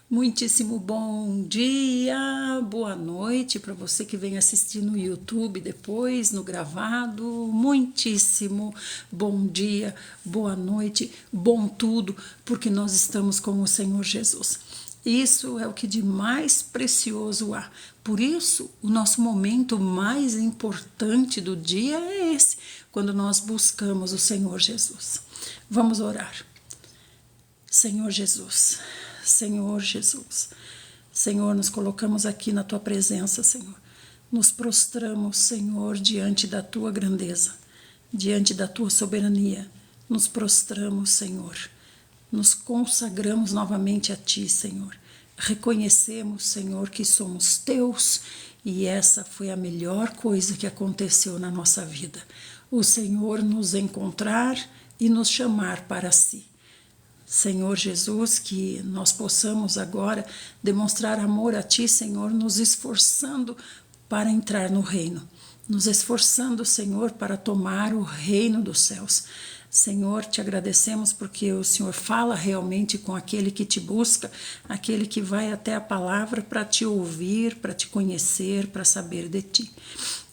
Muitíssimo bom dia, boa noite para você que vem assistir no YouTube depois, no gravado. Muitíssimo bom dia, boa noite, bom tudo, porque nós estamos com o Senhor Jesus. Isso é o que de mais precioso há. Por isso, o nosso momento mais importante do dia é esse, quando nós buscamos o Senhor Jesus. Vamos orar. Senhor Jesus, Senhor Jesus, Senhor, nos colocamos aqui na Tua presença, Senhor. Nos prostramos, Senhor, diante da Tua grandeza, diante da Tua soberania. Nos prostramos, Senhor. Nos consagramos novamente a Ti, Senhor. Reconhecemos, Senhor, que somos Teus e essa foi a melhor coisa que aconteceu na nossa vida. O Senhor nos encontrar e nos chamar para si. Senhor Jesus, que nós possamos agora demonstrar amor a Ti, Senhor, nos esforçando para entrar no reino, nos esforçando, Senhor, para tomar o reino dos céus. Senhor, te agradecemos porque o Senhor fala realmente com aquele que te busca, aquele que vai até a palavra para te ouvir, para te conhecer, para saber de Ti.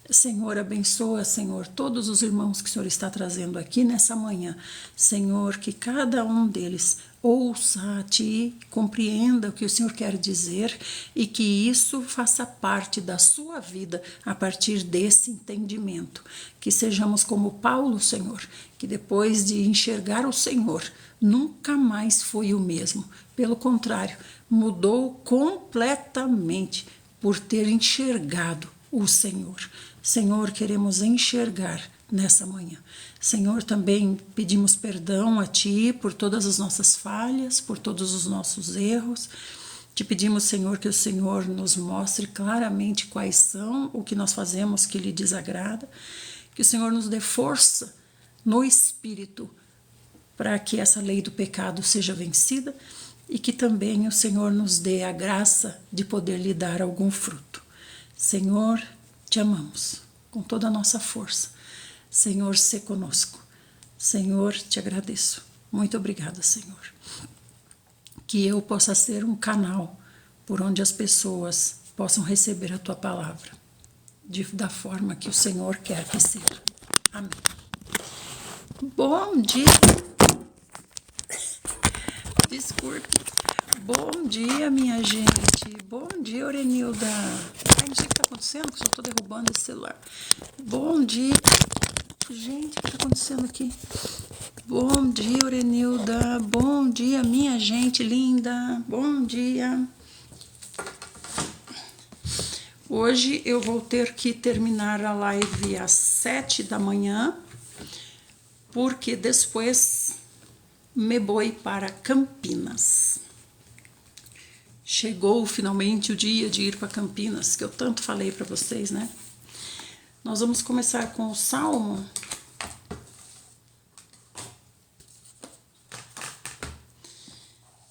Senhor, abençoa, Senhor, todos os irmãos que o Senhor está trazendo aqui nessa manhã. Senhor, que cada um deles ouça a Ti, compreenda o que o Senhor quer dizer e que isso faça parte da sua vida a partir desse entendimento. Que sejamos como Paulo, Senhor, que depois de enxergar o Senhor, nunca mais foi o mesmo. Pelo contrário, mudou completamente por ter enxergado o Senhor. Senhor, queremos enxergar nessa manhã. Senhor, também pedimos perdão a Ti por todas as nossas falhas, por todos os nossos erros. Te pedimos, Senhor, que o Senhor nos mostre claramente quais são o que nós fazemos que lhe desagrada, que o Senhor nos dê força no Espírito para que essa lei do pecado seja vencida e que também o Senhor nos dê a graça de poder lhe dar algum fruto. Senhor, te amamos com toda a nossa força. Senhor, sê conosco. Senhor, te agradeço. Muito obrigada, Senhor. Que eu possa ser um canal por onde as pessoas possam receber a Tua palavra da forma que o Senhor quer que seja. Amém. Bom dia. Desculpe. Bom dia, minha gente. Bom dia, Orenilda. Ai, não sei o que está acontecendo, que só estou derrubando esse celular. Bom dia. Gente, o que está acontecendo aqui? Bom dia, Orenilda. Bom dia, minha gente linda. Bom dia. Hoje eu vou ter que terminar a live às 7 da manhã, porque depois me vou para Campinas. Chegou finalmente o dia de ir para Campinas, que eu tanto falei para vocês, né? Nós vamos começar com o Salmo.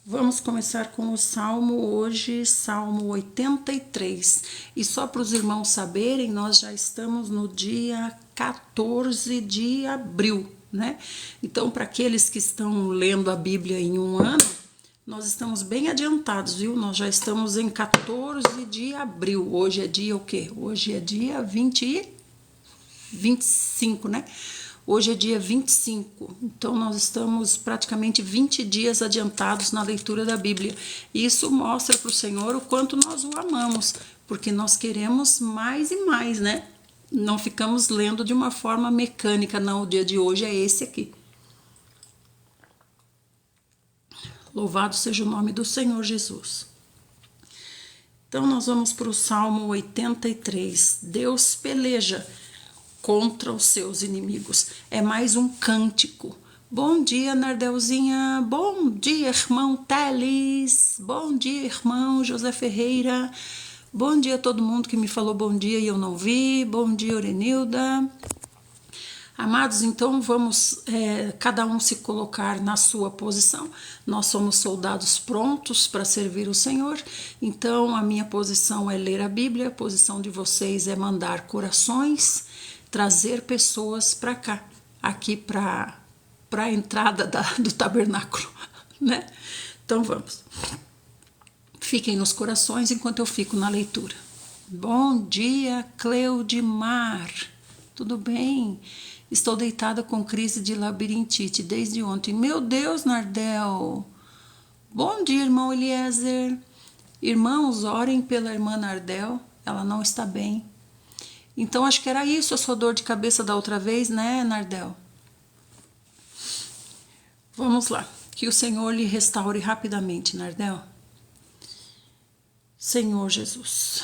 Vamos começar com o Salmo hoje, Salmo 83. E só para os irmãos saberem, nós já estamos no dia 14 de abril, né? Então, para aqueles que estão lendo a Bíblia em um ano, nós estamos bem adiantados, viu? Nós já estamos em 14 de abril. Hoje é dia o quê? Hoje é dia 25, né? Hoje é dia 25. Então, nós estamos praticamente 20 dias adiantados na leitura da Bíblia. Isso mostra para o Senhor o quanto nós o amamos, porque nós queremos mais e mais, né? Não ficamos lendo de uma forma mecânica, não. O dia de hoje é esse aqui. Louvado seja o nome do Senhor Jesus. Então, nós vamos para o Salmo 83. Deus peleja contra os seus inimigos. É mais um cântico. Bom dia, Nardelzinha. Bom dia, irmão Teles. Bom dia, irmão José Ferreira. Bom dia a todo mundo que me falou bom dia e eu não vi. Bom dia, Orenilda. Amados, então vamos cada um se colocar na sua posição. Nós somos soldados prontos para servir o Senhor. Então a minha posição é ler a Bíblia, a posição de vocês é mandar corações, trazer pessoas para cá, aqui para a entrada do tabernáculo, né? Então vamos. fiquem nos corações enquanto eu fico na leitura. Bom dia, Cleudimar. Tudo bem? Estou deitada com crise de labirintite desde ontem. Meu Deus, Nardel. Bom dia, irmão Eliezer. Irmãos, orem pela irmã Nardel. Ela não está bem. Então, acho que era isso a sua dor de cabeça da outra vez, né, Nardel? Vamos lá. Que o Senhor lhe restaure rapidamente, Nardel. Senhor Jesus.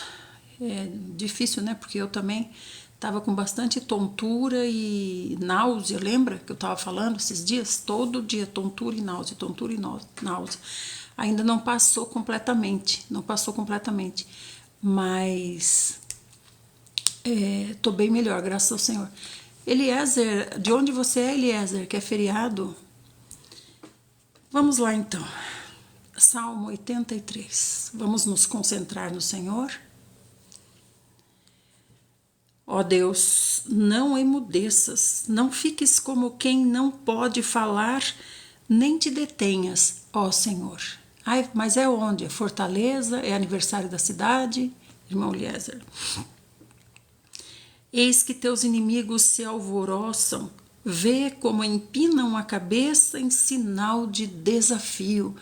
É difícil, né? Porque eu também estava com bastante tontura e náusea. Lembra que eu estava falando esses dias? Todo dia tontura e náusea, tontura e náusea. Ainda não passou completamente. Não passou completamente. Mas tô bem melhor, graças ao Senhor. Eliezer, de onde você é, Eliezer? Que é feriado? Vamos lá, então. Salmo 83. Vamos nos concentrar no Senhor. Ó Deus, não emudeças, não fiques como quem não pode falar, nem te detenhas, ó Senhor. Ai, mas é onde? É Fortaleza? É aniversário da cidade? Irmão Eliezer. Eis que teus inimigos se alvoroçam, vê como empinam a cabeça em sinal de desafio.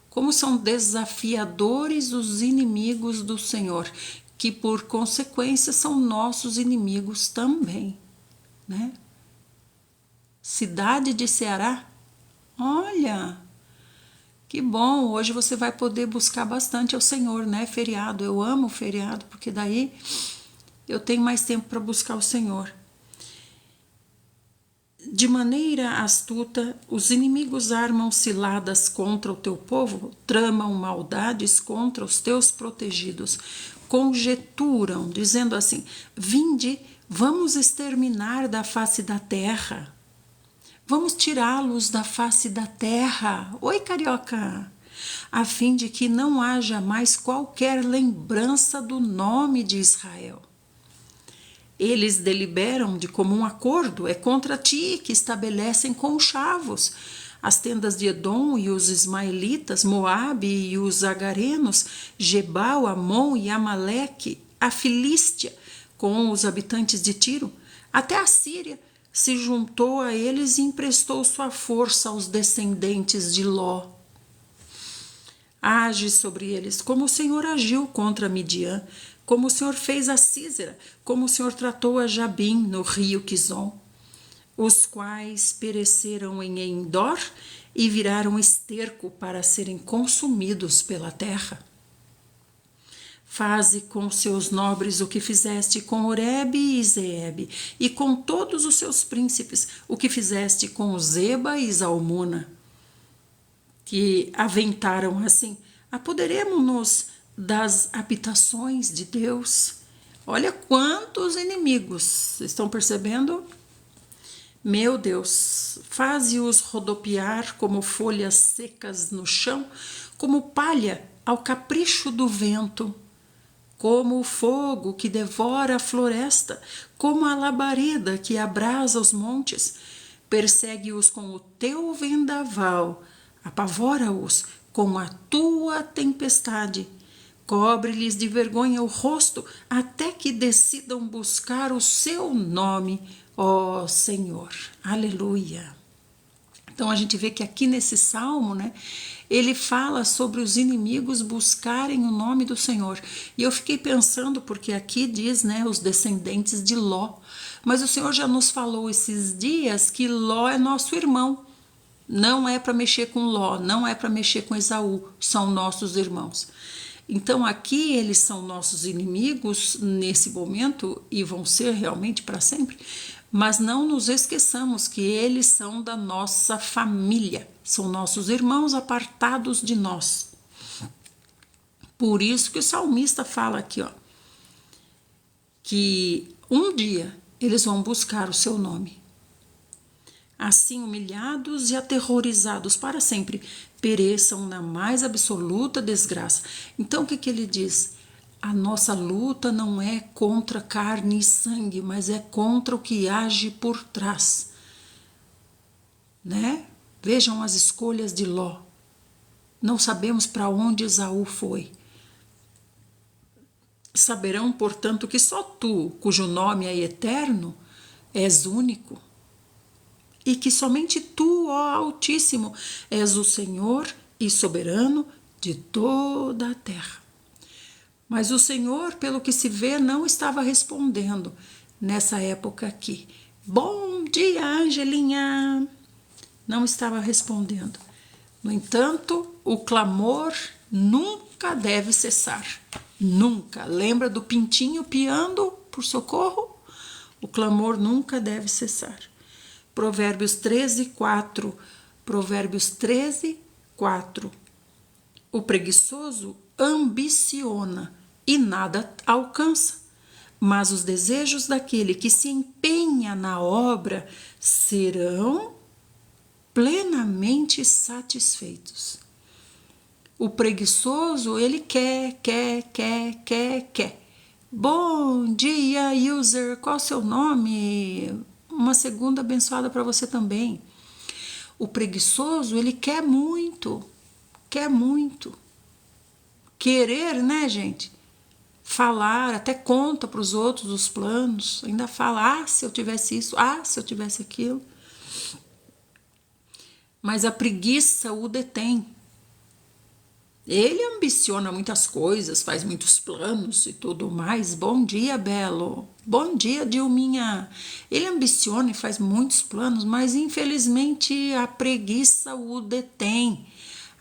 Como são desafiadores os inimigos do Senhor, que por consequência são nossos inimigos também, né? Cidade de Ceará, olha, que bom, hoje você vai poder buscar bastante ao Senhor, né? Feriado, eu amo feriado, porque daí eu tenho mais tempo para buscar o Senhor. De maneira astuta, os inimigos armam ciladas contra o teu povo, tramam maldades contra os teus protegidos, conjeturam, dizendo assim: vinde, vamos exterminar da face da terra, vamos tirá-los da face da terra. Oi, carioca! A fim de que não haja mais qualquer lembrança do nome de Israel. Eles deliberam de comum acordo, é contra ti que estabelecem conchavos. As tendas de Edom e os ismaelitas, Moabe e os agarenos, Gebal, Amon e Amaleque, a Filístia, com os habitantes de Tiro, até a Síria se juntou a eles e emprestou sua força aos descendentes de Ló. Age sobre eles como o Senhor agiu contra Midian, como o Senhor fez a Sísera, como o Senhor tratou a Jabim no rio Quizon, os quais pereceram em Endor e viraram esterco para serem consumidos pela terra. Faze com seus nobres o que fizeste com Oreb e Zeeb, e com todos os seus príncipes, o que fizeste com Zeba e Zalmuna, que aventaram assim: apoderemo-nos das habitações de Deus. Olha quantos inimigos, estão percebendo? Meu Deus, faze-os rodopiar como folhas secas no chão, como palha ao capricho do vento, como o fogo que devora a floresta, como a labareda que abrasa os montes. Persegue-os com o teu vendaval, apavora-os com a tua tempestade. Cobre-lhes de vergonha o rosto, até que decidam buscar o seu nome, ó Senhor. Aleluia. Então a gente vê que aqui nesse salmo, né, ele fala sobre os inimigos buscarem o nome do Senhor. E eu fiquei pensando, porque aqui diz, né, os descendentes de Ló. Mas o Senhor já nos falou esses dias que Ló é nosso irmão. Não é para mexer com Ló, não é para mexer com Esaú, são nossos irmãos. Então aqui eles são nossos inimigos nesse momento e vão ser realmente para sempre, mas não nos esqueçamos que eles são da nossa família, são nossos irmãos apartados de nós. Por isso que o salmista fala aqui, ó, que um dia eles vão buscar o seu nome. Assim, humilhados e aterrorizados para sempre, pereçam na mais absoluta desgraça. Então, o que ele diz? A nossa luta não é contra carne e sangue, mas é contra o que age por trás. Né? Vejam as escolhas de Ló. Não sabemos para onde Esaú foi, Saberão, portanto, que só tu, cujo nome é eterno, és único, e que somente tu, ó Altíssimo, és o Senhor e soberano de toda a terra. Mas o Senhor, pelo que se vê, não estava respondendo nessa época aqui. Bom dia, Angelinha! Não estava respondendo. No entanto, o clamor nunca deve cessar. Nunca. Lembra do pintinho piando por socorro? O clamor nunca deve cessar. Provérbios 13, 4. Provérbios 13, 4. O preguiçoso ambiciona e nada alcança, mas os desejos daquele que se empenha na obra serão plenamente satisfeitos. O preguiçoso, ele quer. Bom dia, user, qual o seu nome? Uma segunda abençoada para você também. O preguiçoso, ele quer muito. Querer, né, gente? Falar, até conta para os outros os planos, ainda fala, se eu tivesse isso, se eu tivesse aquilo. Mas a preguiça o detém. Ele ambiciona muitas coisas, faz muitos planos e tudo mais. Bom dia, Belo. Bom dia, Dilminha. Ele ambiciona e faz muitos planos, mas infelizmente a preguiça o detém.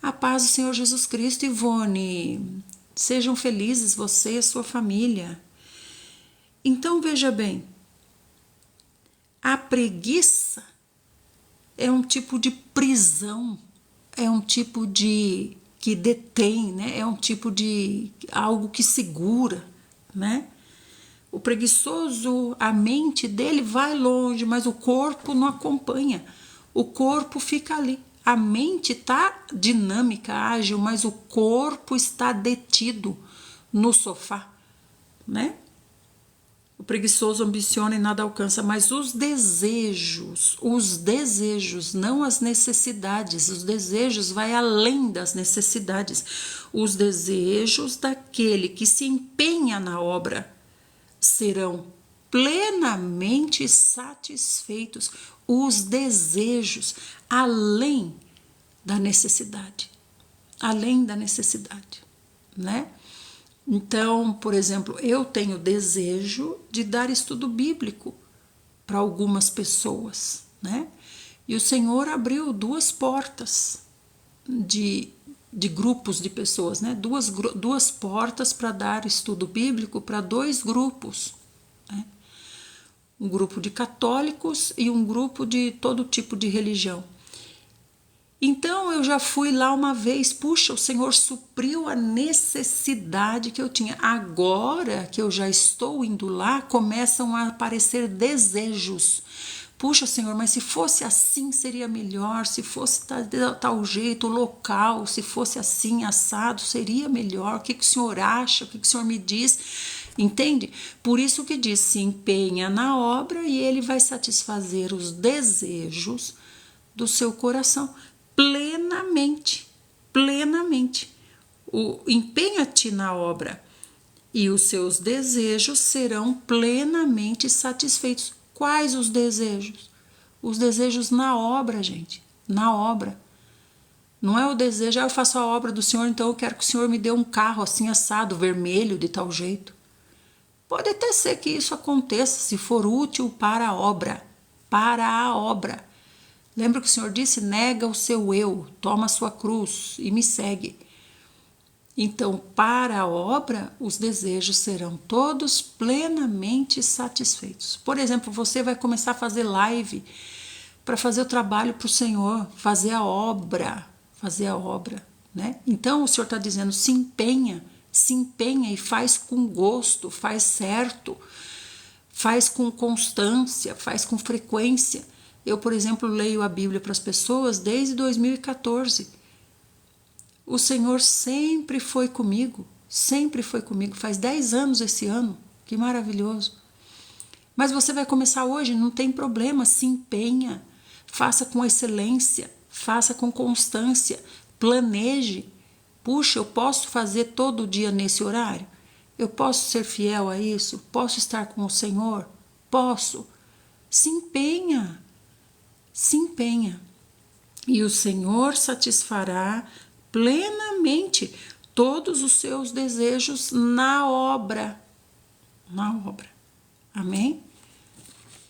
A paz do Senhor Jesus Cristo, Ivone. Sejam felizes você e a sua família. Então, veja bem, a preguiça é um tipo de prisão, é um tipo de que detém, né? É um tipo de algo que segura, né? O preguiçoso, a mente dele vai longe, mas o corpo não acompanha. O corpo fica ali. A mente está dinâmica, ágil, mas o corpo está detido no sofá, né? O preguiçoso ambiciona e nada alcança, mas os desejos, não as necessidades, os desejos vai além das necessidades. Os desejos daquele que se empenha na obra serão plenamente satisfeitos. Os desejos além da necessidade, né? Então, por exemplo, eu tenho desejo de dar estudo bíblico para algumas pessoas, né? E o Senhor abriu 2 portas de grupos de pessoas, né? Duas portas para dar estudo bíblico para 2 grupos, né? Um grupo de católicos e um grupo de todo tipo de religião. Então eu já fui lá uma vez, puxa, o Senhor supriu a necessidade que eu tinha. Agora que eu já estou indo lá, começam a aparecer desejos. Puxa, Senhor, mas se fosse assim seria melhor, se fosse tal jeito, local, se fosse assim, assado, seria melhor. O que o Senhor acha? O que o Senhor me diz? Entende? Por isso que diz, se empenha na obra e ele vai satisfazer os desejos do seu coração. Plenamente. Empenha-te na obra e os seus desejos serão plenamente satisfeitos. Quais os desejos? Os desejos na obra, gente, na obra. Não é o desejo, eu faço a obra do Senhor, então eu quero que o Senhor me dê um carro assim assado, vermelho, de tal jeito. Pode até ser que isso aconteça, se for útil para a obra. Lembra que o Senhor disse, nega o seu eu, toma a sua cruz e me segue. Então, para a obra, os desejos serão todos plenamente satisfeitos. Por exemplo, você vai começar a fazer live para fazer o trabalho para o Senhor, fazer a obra, né? Então, o Senhor está dizendo, se empenha e faz com gosto, faz certo, faz com constância, faz com frequência. Eu, por exemplo, leio a Bíblia para as pessoas desde 2014. O Senhor sempre foi comigo, faz 10 anos esse ano, que maravilhoso. Mas você vai começar hoje, não tem problema, se empenha, faça com excelência, faça com constância, planeje. Puxa, eu posso fazer todo dia nesse horário? Eu posso ser fiel a isso? Posso estar com o Senhor? Posso. Se empenha, se empenha. E o Senhor satisfará plenamente todos os seus desejos na obra. Na obra. Amém?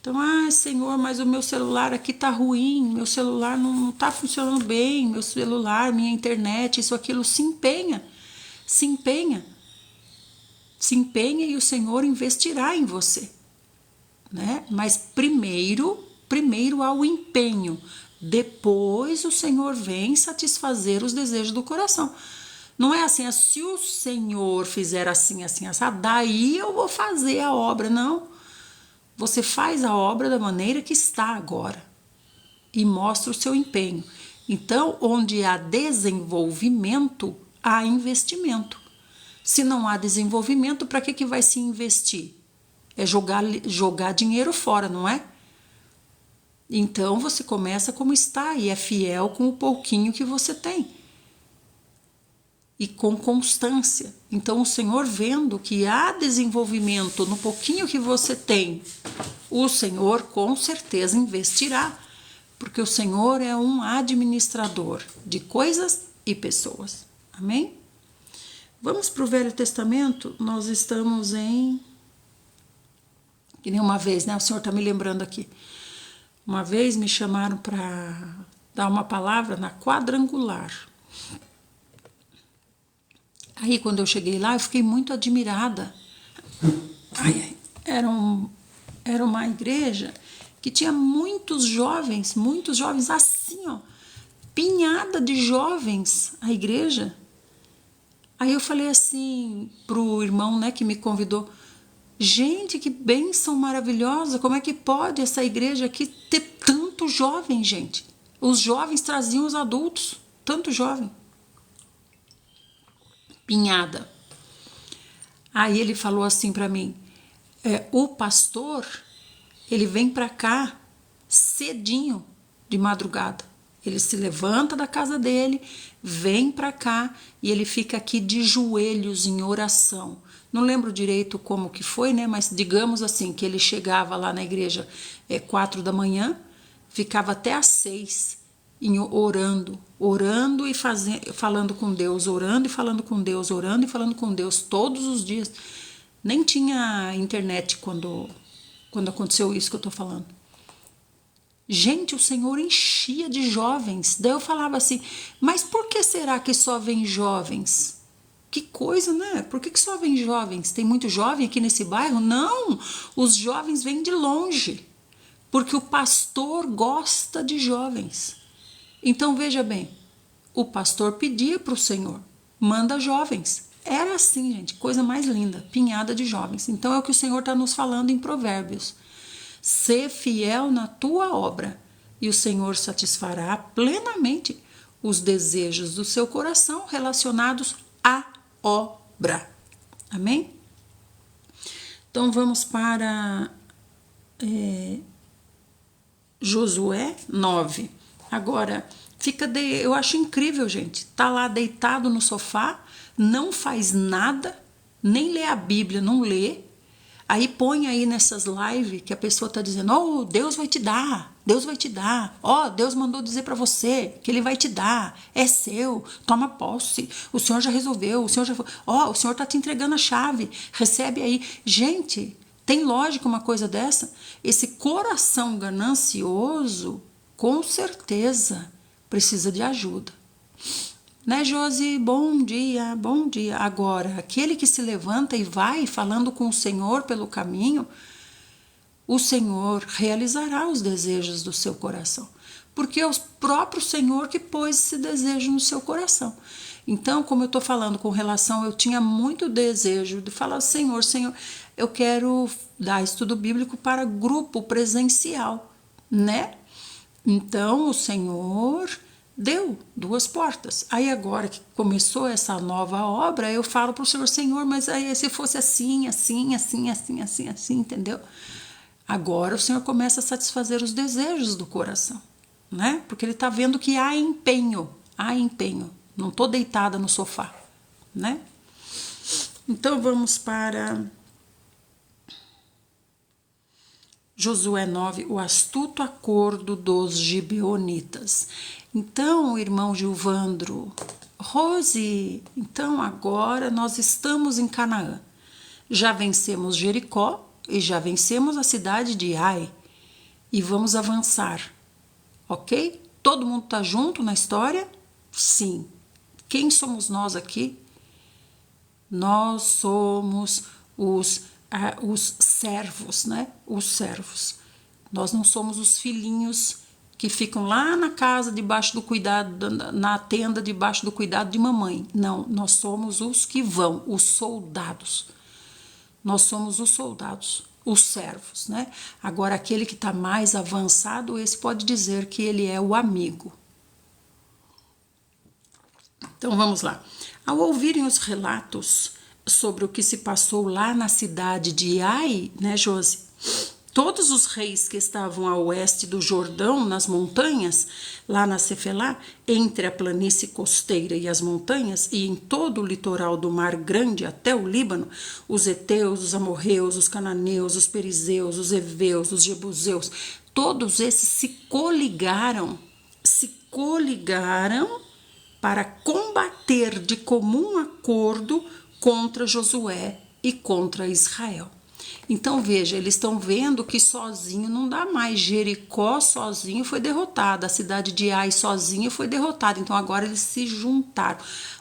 Então, Senhor, mas o meu celular aqui tá ruim, meu celular não tá funcionando bem, meu celular, minha internet, isso, aquilo. Se empenha, se empenha. Se empenha e o Senhor investirá em você, né? Mas primeiro há o empenho, depois o Senhor vem satisfazer os desejos do coração. Não é assim, se o Senhor fizer assim, assim, assado, daí eu vou fazer a obra. Não, você faz a obra da maneira que está agora e mostra o seu empenho. Então, onde há desenvolvimento, há investimento. Se não há desenvolvimento, para que vai se investir? É jogar dinheiro fora, não é? Então você começa como está e é fiel com o pouquinho que você tem. E com constância. Então o Senhor, vendo que há desenvolvimento no pouquinho que você tem, o Senhor com certeza investirá. Porque o Senhor é um administrador de coisas e pessoas. Amém? Vamos para o Velho Testamento, nós estamos em... Que nem uma vez, né? O Senhor está me lembrando aqui. Uma vez me chamaram para dar uma palavra na Quadrangular. Aí quando eu cheguei lá, eu fiquei muito admirada. Era uma igreja que tinha muitos jovens assim, ó. Pinhada de jovens, a igreja. Aí eu falei assim pro irmão, né, que me convidou, gente, que bênção maravilhosa, como é que pode essa igreja aqui ter tanto jovem, gente? Os jovens traziam os adultos, tanto jovem. Pinhada. Aí ele falou assim para mim, o pastor, ele vem para cá cedinho, de madrugada. Ele se levanta da casa dele, vem para cá e ele fica aqui de joelhos em oração. Não lembro direito como que foi, né? Mas digamos assim, que ele chegava lá na igreja 4 da manhã, ficava até às 6, orando e falando com Deus, orando e falando com Deus, orando e falando com Deus todos os dias. Nem tinha internet quando aconteceu isso que eu tô falando. Gente, o Senhor enchia de jovens. Daí eu falava assim, mas por que será que só vem jovens? Que coisa, né? Por que só vem jovens? Tem muito jovem aqui nesse bairro? Não, os jovens vêm de longe, porque o pastor gosta de jovens. Então veja bem, o pastor pedia para o Senhor, manda jovens. Era assim, gente, coisa mais linda, pinhada de jovens. Então é o que o Senhor está nos falando em Provérbios. Sê fiel na tua obra, e o Senhor satisfará plenamente os desejos do seu coração relacionados à obra. Amém? Então vamos para Josué 9. Agora, eu acho incrível, gente. Tá lá deitado no sofá, não faz nada, nem lê a Bíblia, não lê. Aí põe aí nessas lives que a pessoa tá dizendo, oh, Deus vai te dar, Deus vai te dar, ó, Deus mandou dizer para você que Ele vai te dar, é seu, toma posse, o Senhor já resolveu, o Senhor tá te entregando a chave, recebe aí. Gente, tem lógica uma coisa dessa? Esse coração ganancioso, com certeza, precisa de ajuda. Né, Josi? Bom dia, bom dia. Agora, aquele que se levanta e vai falando com o Senhor pelo caminho, o Senhor realizará os desejos do seu coração. Porque é o próprio Senhor que pôs esse desejo no seu coração. Então, como eu estou falando com relação, eu tinha muito desejo de falar, Senhor, eu quero dar estudo bíblico para grupo presencial, né? Então, o Senhor deu 2 portas. Aí agora que começou essa nova obra, eu falo para o Senhor, Senhor, mas aí se fosse assim, entendeu? Agora o Senhor começa a satisfazer os desejos do coração, né? Porque Ele está vendo que há empenho. Não estou deitada no sofá, né? Então vamos para Josué 9, o astuto acordo dos gibeonitas. Então, irmão Gilvandro, Rose, então agora nós estamos em Canaã. Já vencemos Jericó e já vencemos a cidade de Ai. E vamos avançar, ok? Todo mundo tá junto na história? Sim. Quem somos nós aqui? Nós somos os servos, né? Os servos. Nós não somos os filhinhos que ficam lá na casa debaixo do cuidado, na tenda debaixo do cuidado de mamãe. Não, nós somos os que vão, os soldados. Nós somos os soldados, os servos, né? Agora, aquele que está mais avançado, esse pode dizer que ele é o amigo. Então, vamos lá. Ao ouvirem os relatos sobre o que se passou lá na cidade de Ai, né, Josi? Todos os reis que estavam a oeste do Jordão, nas montanhas, lá na Cefelá, entre a planície costeira e as montanhas, e em todo o litoral do Mar Grande até o Líbano, os heteus, os amorreus, os cananeus, os perizeus, os heveus, os jebuseus, todos esses se coligaram para combater de comum acordo contra Josué e contra Israel. Então veja, eles estão vendo que sozinho não dá mais. Jericó sozinho foi derrotada, a cidade de Ai sozinha foi derrotada. Então agora eles se juntaram.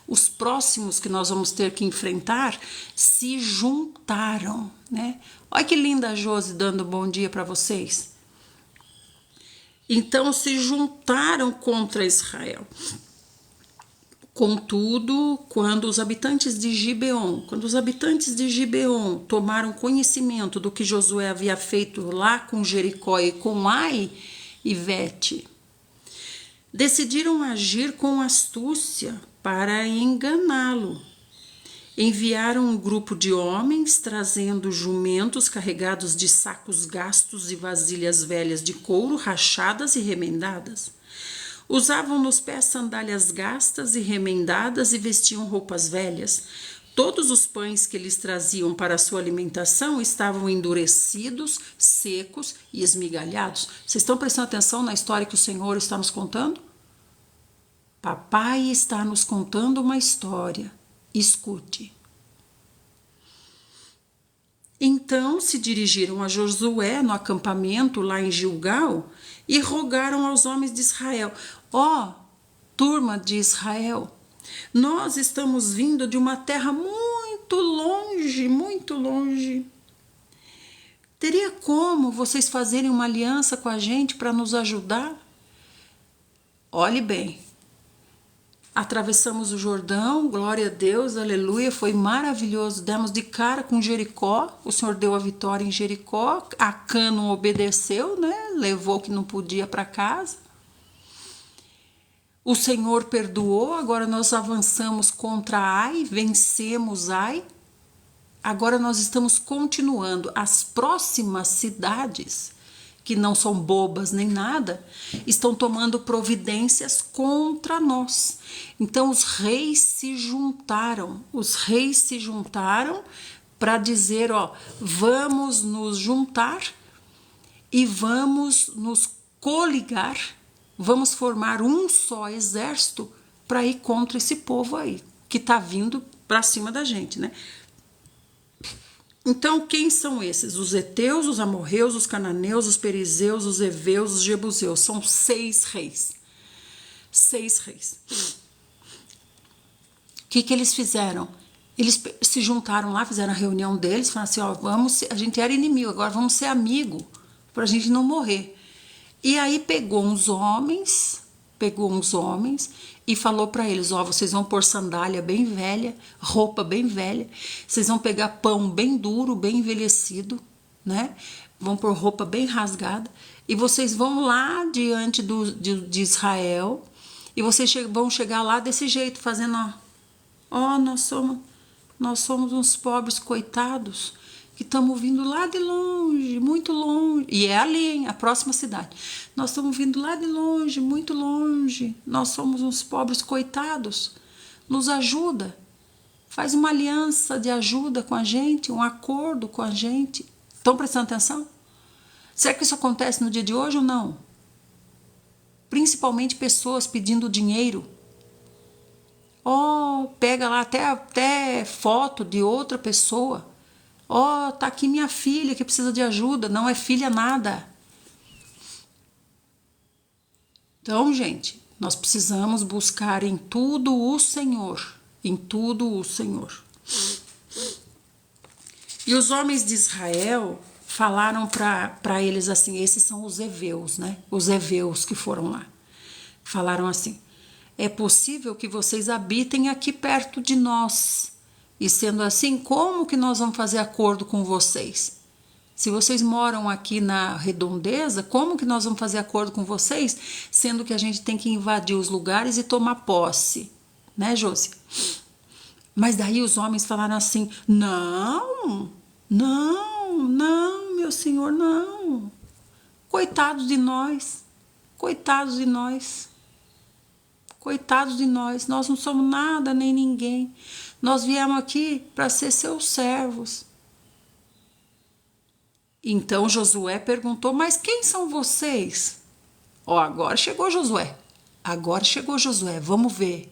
Os próximos que nós vamos ter que enfrentar se juntaram, né? Olha que linda a Josi dando bom dia para vocês. Então se juntaram contra Israel. Contudo, quando os habitantes de Gibeon tomaram conhecimento do que Josué havia feito lá com Jericó e com Ai e Vete, decidiram agir com astúcia para enganá-lo. Enviaram um grupo de homens trazendo jumentos carregados de sacos gastos e vasilhas velhas de couro rachadas e remendadas. Usavam nos pés sandálias gastas e remendadas e vestiam roupas velhas. Todos os pães que eles traziam para a sua alimentação estavam endurecidos, secos e esmigalhados. Vocês estão prestando atenção na história que o Senhor está nos contando? Papai está nos contando uma história. Escute. Então se dirigiram a Josué no acampamento lá em Gilgal e rogaram aos homens de Israel: ó, turma de Israel, nós estamos vindo de uma terra muito longe, muito longe. Teria como vocês fazerem uma aliança com a gente para nos ajudar? Olhe bem. Atravessamos o Jordão, glória a Deus, aleluia, foi maravilhoso. Demos de cara com Jericó, o Senhor deu a vitória em Jericó. Acã não obedeceu, né? Levou o que não podia para casa. O Senhor perdoou, agora nós avançamos contra Ai, vencemos Ai. Agora nós estamos continuando. As próximas cidades, que não são bobas nem nada, estão tomando providências contra nós. Então os reis se juntaram para dizer, ó, vamos nos juntar e vamos nos coligar, vamos formar um só exército para ir contra esse povo aí, que está vindo para cima da gente, né? Então, quem são esses? Os heteus, os amorreus, os cananeus, os perizeus, os heveus, os jebuseus. São 6 reis. 6 reis. O que eles fizeram? Eles se juntaram lá, fizeram a reunião deles, falaram assim, ó, a gente era inimigo, agora vamos ser amigo, para a gente não morrer. E aí pegou uns homens e falou para eles, ó, vocês vão pôr sandália bem velha, roupa bem velha, vocês vão pegar pão bem duro, bem envelhecido, né? Vão pôr roupa bem rasgada e vocês vão lá diante de Israel e vocês vão chegar lá desse jeito, fazendo, ó, nós somos uns pobres coitados que estamos vindo lá de longe, muito longe, e é ali, hein, a próxima cidade. Nós estamos vindo lá de longe, muito longe, nós somos uns pobres coitados, nos ajuda. Faz uma aliança de ajuda com a gente, um acordo com a gente. Estão prestando atenção? Será que isso acontece no dia de hoje ou não? Principalmente pessoas pedindo dinheiro. Pega lá até foto de outra pessoa. Tá aqui minha filha que precisa de ajuda. Não é filha nada. Então, gente, nós precisamos buscar em tudo o Senhor. Em tudo o Senhor. E os homens de Israel falaram para eles assim, esses são os heveus, né? Os heveus que foram lá. Falaram assim, é possível que vocês habitem aqui perto de nós. E sendo assim, como que nós vamos fazer acordo com vocês? Se vocês moram aqui na redondeza, como que nós vamos fazer acordo com vocês? Sendo que a gente tem que invadir os lugares e tomar posse. Né, Josi? Mas daí os homens falaram assim, não, meu senhor, não. Coitados de nós, coitados de nós. Coitados de nós, nós não somos nada nem ninguém. Nós viemos aqui para ser seus servos. Então Josué perguntou, mas quem são vocês? Agora chegou Josué. Agora chegou Josué, vamos ver.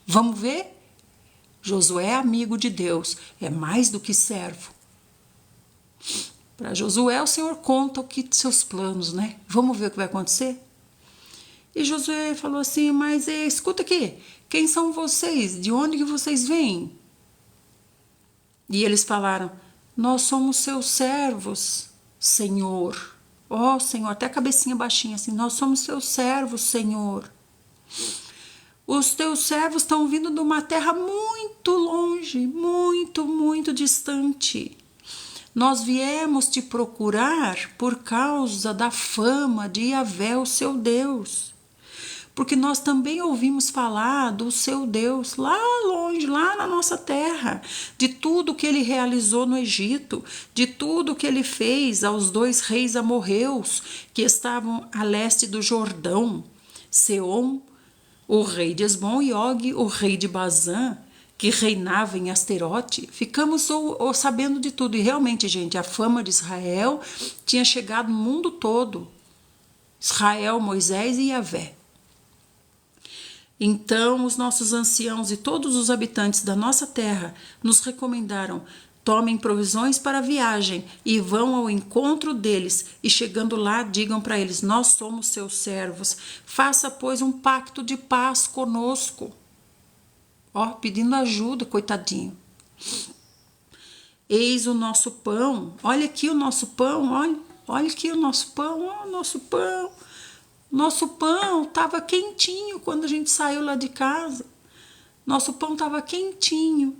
Vamos ver? Josué é amigo de Deus, é mais do que servo. Para Josué, o Senhor conta o que seus planos, né? Vamos ver o que vai acontecer? E Josué falou assim, mas escuta aqui, quem são vocês? De onde que vocês vêm? E eles falaram, nós somos seus servos, Senhor. Senhor, até a cabecinha baixinha assim, nós somos seus servos, Senhor. Os teus servos estão vindo de uma terra muito longe, muito, muito distante. Nós viemos te procurar por causa da fama de Yahvé, o seu Deus. Porque nós também ouvimos falar do seu Deus lá longe, lá na nossa terra, de tudo que ele realizou no Egito, de tudo que ele fez aos 2 reis amorreus que estavam a leste do Jordão, Seom, o rei de Esbom, e Og, o rei de Bazã, que reinava em Asterote. Ficamos sabendo de tudo. E realmente, gente, a fama de Israel tinha chegado no mundo todo. Israel, Moisés e Yahvé. Então, os nossos anciãos e todos os habitantes da nossa terra nos recomendaram: tomem provisões para a viagem e vão ao encontro deles, e chegando lá, digam para eles: nós somos seus servos. Faça, pois, um pacto de paz conosco. Pedindo ajuda, coitadinho. Eis o nosso pão. Olha aqui o nosso pão, olha aqui o nosso pão, nosso pão. Nosso pão estava quentinho quando a gente saiu lá de casa. Nosso pão estava quentinho.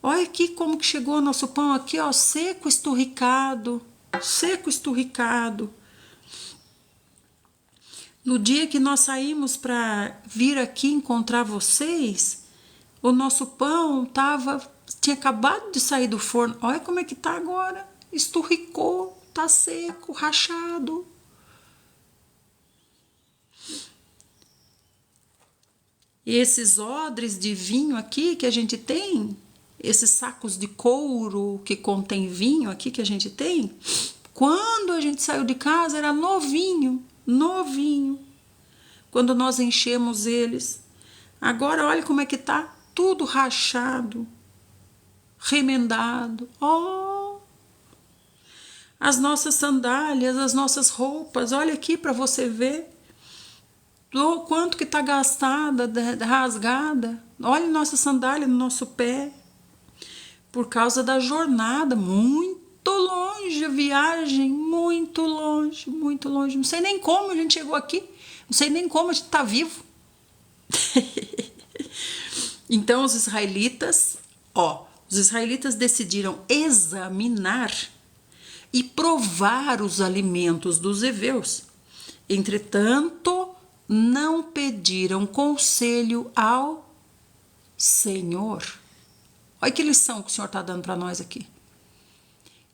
Olha aqui como que chegou o nosso pão aqui, seco, esturricado. Seco, esturricado. No dia que nós saímos para vir aqui encontrar vocês, o nosso pão tinha acabado de sair do forno. Olha como é que tá agora. Esturricou, tá seco, rachado. E esses odres de vinho aqui que a gente tem, esses sacos de couro que contém vinho aqui que a gente tem, quando a gente saiu de casa era novinho, novinho. Quando nós enchemos eles. Agora olha como é que tá, tudo rachado, remendado. As nossas sandálias, as nossas roupas, olha aqui para você ver. O quanto que está gastada, rasgada. Olha nossa sandália no nosso pé. Por causa da jornada, muito longe a viagem, muito longe, muito longe. Não sei nem como a gente chegou aqui, não sei nem como a gente está vivo. Então os israelitas decidiram examinar e provar os alimentos dos heveus. Entretanto, não pediram conselho ao Senhor. Olha que lição que o Senhor está dando para nós aqui.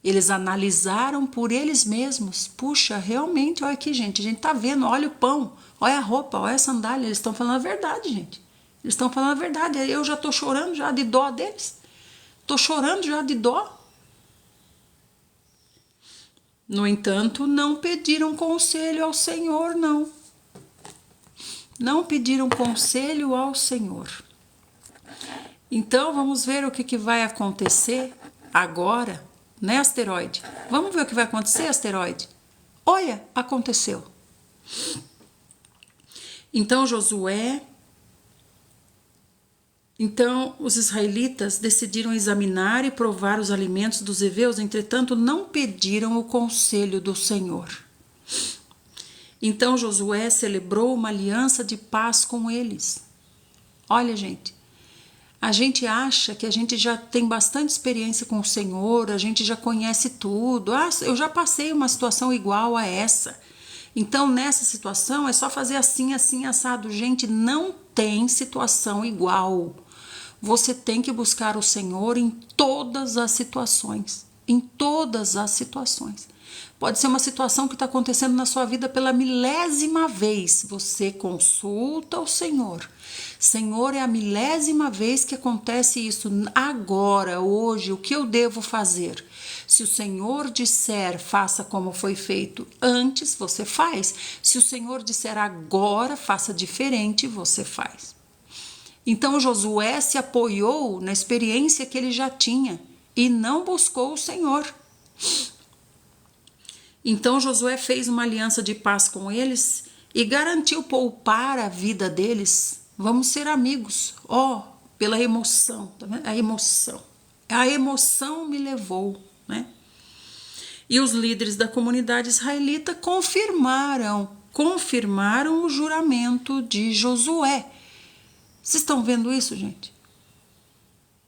Eles analisaram por eles mesmos. Puxa, realmente, olha aqui, gente. A gente está vendo, olha o pão, olha a roupa, olha a sandália. Eles estão falando a verdade, gente. Eles estão falando a verdade. Eu já estou chorando já de dó deles. Tô chorando já de dó. No entanto, não pediram conselho ao Senhor, não. Não pediram conselho ao Senhor. Então, vamos ver o que vai acontecer agora, né, asteroide? Vamos ver o que vai acontecer, asteroide? Olha, aconteceu. Então, os israelitas decidiram examinar e provar os alimentos dos heveus, entretanto, não pediram o conselho do Senhor. Então, Josué celebrou uma aliança de paz com eles. Olha, gente, a gente acha que a gente já tem bastante experiência com o Senhor, a gente já conhece tudo. Ah, eu já passei uma situação igual a essa. Então, nessa situação, é só fazer assim, assim, assado. Gente, não tem situação igual. Você tem que buscar o Senhor em todas as situações. Em todas as situações. Pode ser uma situação que está acontecendo na sua vida pela milésima vez. Você consulta o Senhor. Senhor, é a milésima vez que acontece isso. Agora, hoje, o que eu devo fazer? Se o Senhor disser, faça como foi feito antes, você faz. Se o Senhor disser agora, faça diferente, você faz. Então, Josué se apoiou na experiência que ele já tinha e não buscou o Senhor. Então, Josué fez uma aliança de paz com eles e garantiu poupar a vida deles. Vamos ser amigos. Pela emoção, tá vendo? A emoção. A emoção me levou, né? E os líderes da comunidade israelita confirmaram o juramento de Josué. Vocês estão vendo isso, gente?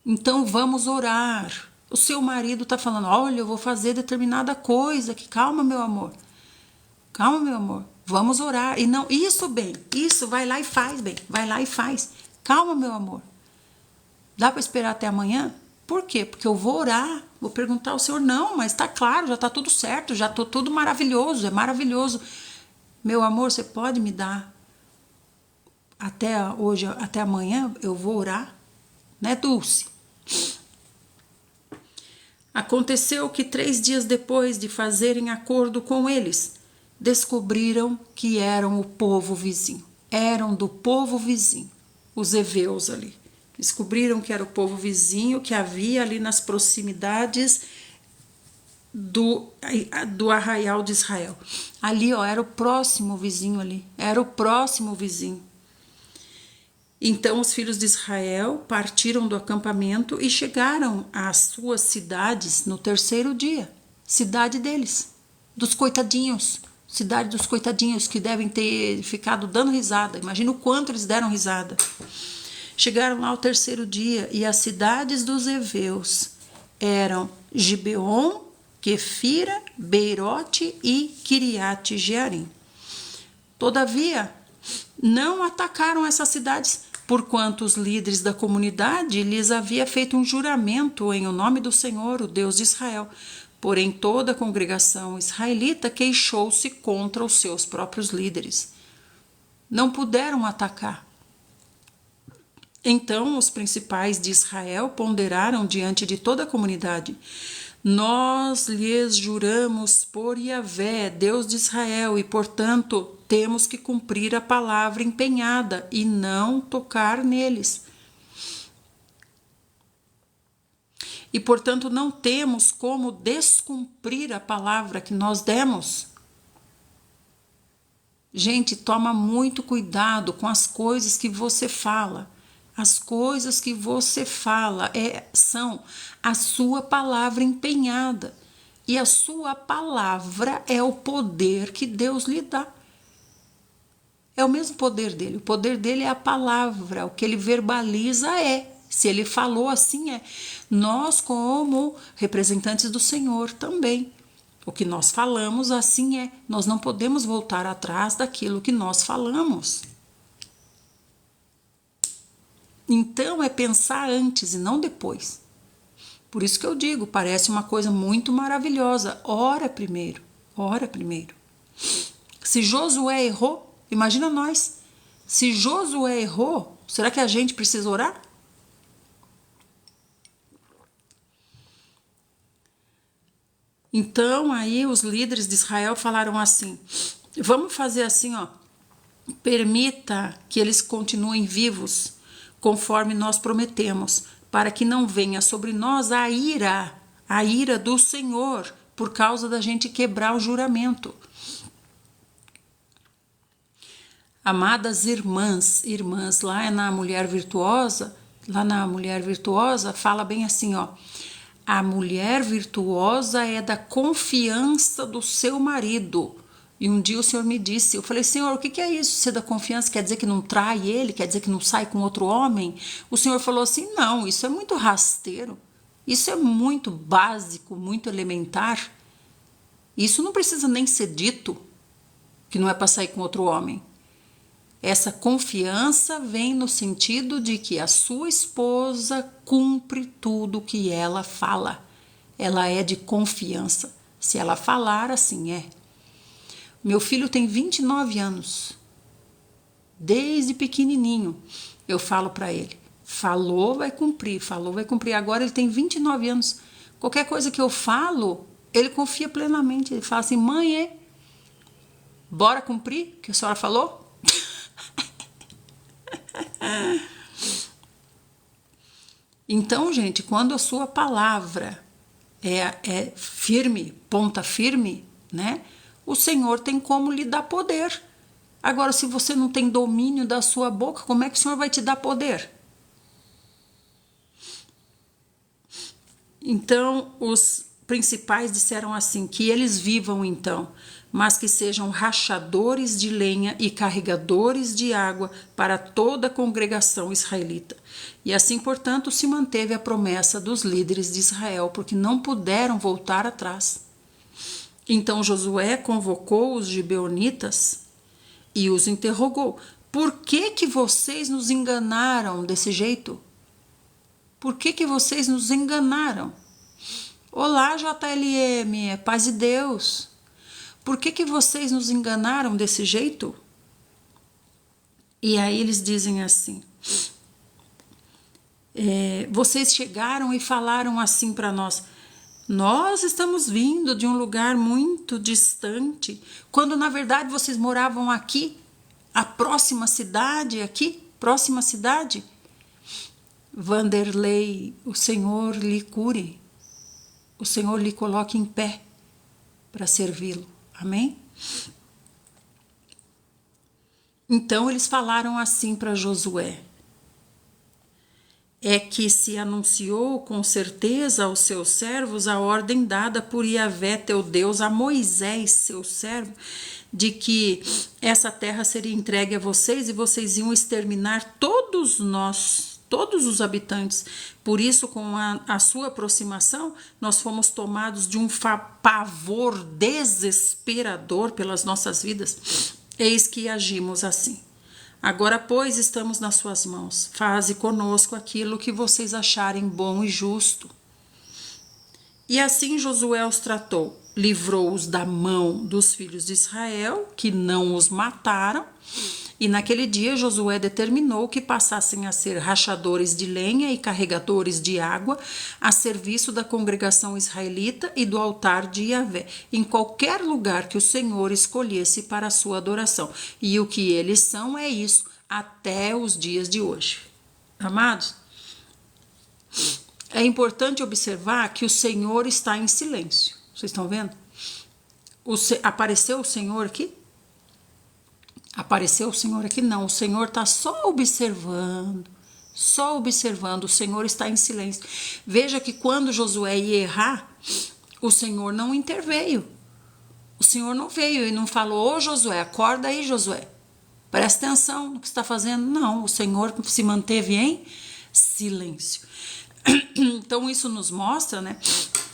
Então vamos orar. O seu marido está falando, olha, eu vou fazer determinada coisa aqui. Calma, meu amor. Calma, meu amor. Vamos orar. E não, isso, bem, isso, vai lá e faz, bem. Vai lá e faz. Calma, meu amor. Dá para esperar até amanhã? Por quê? Porque eu vou orar. Vou perguntar ao Senhor, não, mas está claro, já está tudo certo, já está tudo maravilhoso, é maravilhoso. Meu amor, você pode me dar até hoje, até amanhã? Eu vou orar, né, Dulce? Aconteceu que 3 dias depois de fazerem acordo com eles, descobriram que eram o povo vizinho. Eram do povo vizinho, os heveus ali. Descobriram que era o povo vizinho que havia ali nas proximidades do arraial de Israel. Ali, era o próximo vizinho ali. Era o próximo vizinho. Então os filhos de Israel partiram do acampamento e chegaram às suas cidades no 3º dia. Cidade deles, dos coitadinhos. Cidade dos coitadinhos que devem ter ficado dando risada. Imagina o quanto eles deram risada. Chegaram lá ao 3º dia e as cidades dos heveus eram Gibeon, Quefira, Beirote e Kiriate Jearim. Todavia, não atacaram essas cidades, porquanto os líderes da comunidade lhes havia feito um juramento em o nome do Senhor, o Deus de Israel. Porém, toda a congregação israelita queixou-se contra os seus próprios líderes. Não puderam atacar. Então, os principais de Israel ponderaram diante de toda a comunidade: nós lhes juramos por Yahvé, Deus de Israel, e, portanto, temos que cumprir a palavra empenhada e não tocar neles. E, portanto, não temos como descumprir a palavra que nós demos. Gente, toma muito cuidado com as coisas que você fala. As coisas que você fala são a sua palavra empenhada. E a sua palavra é o poder que Deus lhe dá. É o mesmo poder dele. O poder dele é a palavra. O que ele verbaliza é. Se ele falou, assim é. Nós, como representantes do Senhor, também. O que nós falamos, assim é. Nós não podemos voltar atrás daquilo que nós falamos. Então, é pensar antes e não depois. Por isso que eu digo, parece uma coisa muito maravilhosa. Ora primeiro, ora primeiro. Se Josué errou, imagina nós. Se Josué errou, será que a gente precisa orar? Então aí os líderes de Israel falaram assim: vamos fazer assim, ó, permita que eles continuem vivos, conforme nós prometemos, para que não venha sobre nós a ira do Senhor, por causa da gente quebrar o juramento. Amadas irmãs, lá na Mulher Virtuosa, fala bem assim, ó: a mulher virtuosa é da confiança do seu marido. E um dia o Senhor me disse, eu falei: Senhor, o que é isso? Ser da confiança quer dizer que não trai ele? Quer dizer que não sai com outro homem? O Senhor falou assim: não, isso é muito rasteiro. Isso é muito básico, muito elementar. Isso não precisa nem ser dito, que não é para sair com outro homem. Essa confiança vem no sentido de que a sua esposa cumpre tudo que ela fala. Ela é de confiança. Se ela falar, assim é. Meu filho tem 29 anos. Desde pequenininho eu falo para ele: falou, vai cumprir, falou, vai cumprir. Agora ele tem 29 anos. Qualquer coisa que eu falo, ele confia plenamente. Ele fala assim: mãe, bora cumprir o que a senhora falou? Então, gente, quando a sua palavra é firme, ponta firme, né? O Senhor tem como lhe dar poder. Agora, se você não tem domínio da sua boca, como é que o Senhor vai te dar poder? Então, os principais disseram assim: que eles vivam então, mas que sejam rachadores de lenha e carregadores de água para toda a congregação israelita. E assim, portanto, se manteve a promessa dos líderes de Israel, porque não puderam voltar atrás. Então Josué convocou os gibeonitas e os interrogou: por que vocês nos enganaram desse jeito? Por que vocês nos enganaram? Olá, JLM, paz de Deus. Por que vocês nos enganaram desse jeito? E aí eles dizem assim: vocês chegaram e falaram assim para nós: nós estamos vindo de um lugar muito distante, quando na verdade vocês moravam aqui, a próxima cidade aqui, próxima cidade. Vanderlei, o Senhor lhe cure, o Senhor lhe coloque em pé para servi-lo. Amém? Então eles falaram assim para Josué: é que se anunciou com certeza aos seus servos a ordem dada por Yahvé teu Deus a Moisés, seu servo, de que essa terra seria entregue a vocês e vocês iam exterminar todos os habitantes. Por isso, com a sua aproximação, nós fomos tomados de um pavor desesperador pelas nossas vidas. Eis que agimos assim. Agora, pois, estamos nas suas mãos. Faze conosco aquilo que vocês acharem bom e justo. E assim Josué os tratou. Livrou-os da mão dos filhos de Israel, que não os mataram. E naquele dia Josué determinou que passassem a ser rachadores de lenha e carregadores de água a serviço da congregação israelita e do altar de Yahvé, em qualquer lugar que o Senhor escolhesse para a sua adoração. E o que eles são é isso, até os dias de hoje. Amados, é importante observar que o Senhor está em silêncio. Vocês estão vendo? Apareceu o Senhor aqui? Apareceu o Senhor aqui? Não, o Senhor está só observando, o Senhor está em silêncio. Veja que quando Josué ia errar, o Senhor não interveio, o Senhor não veio e não falou: ô Josué, acorda aí, Josué, presta atenção no que está fazendo. Não, o Senhor se manteve em silêncio. Então isso nos mostra, né,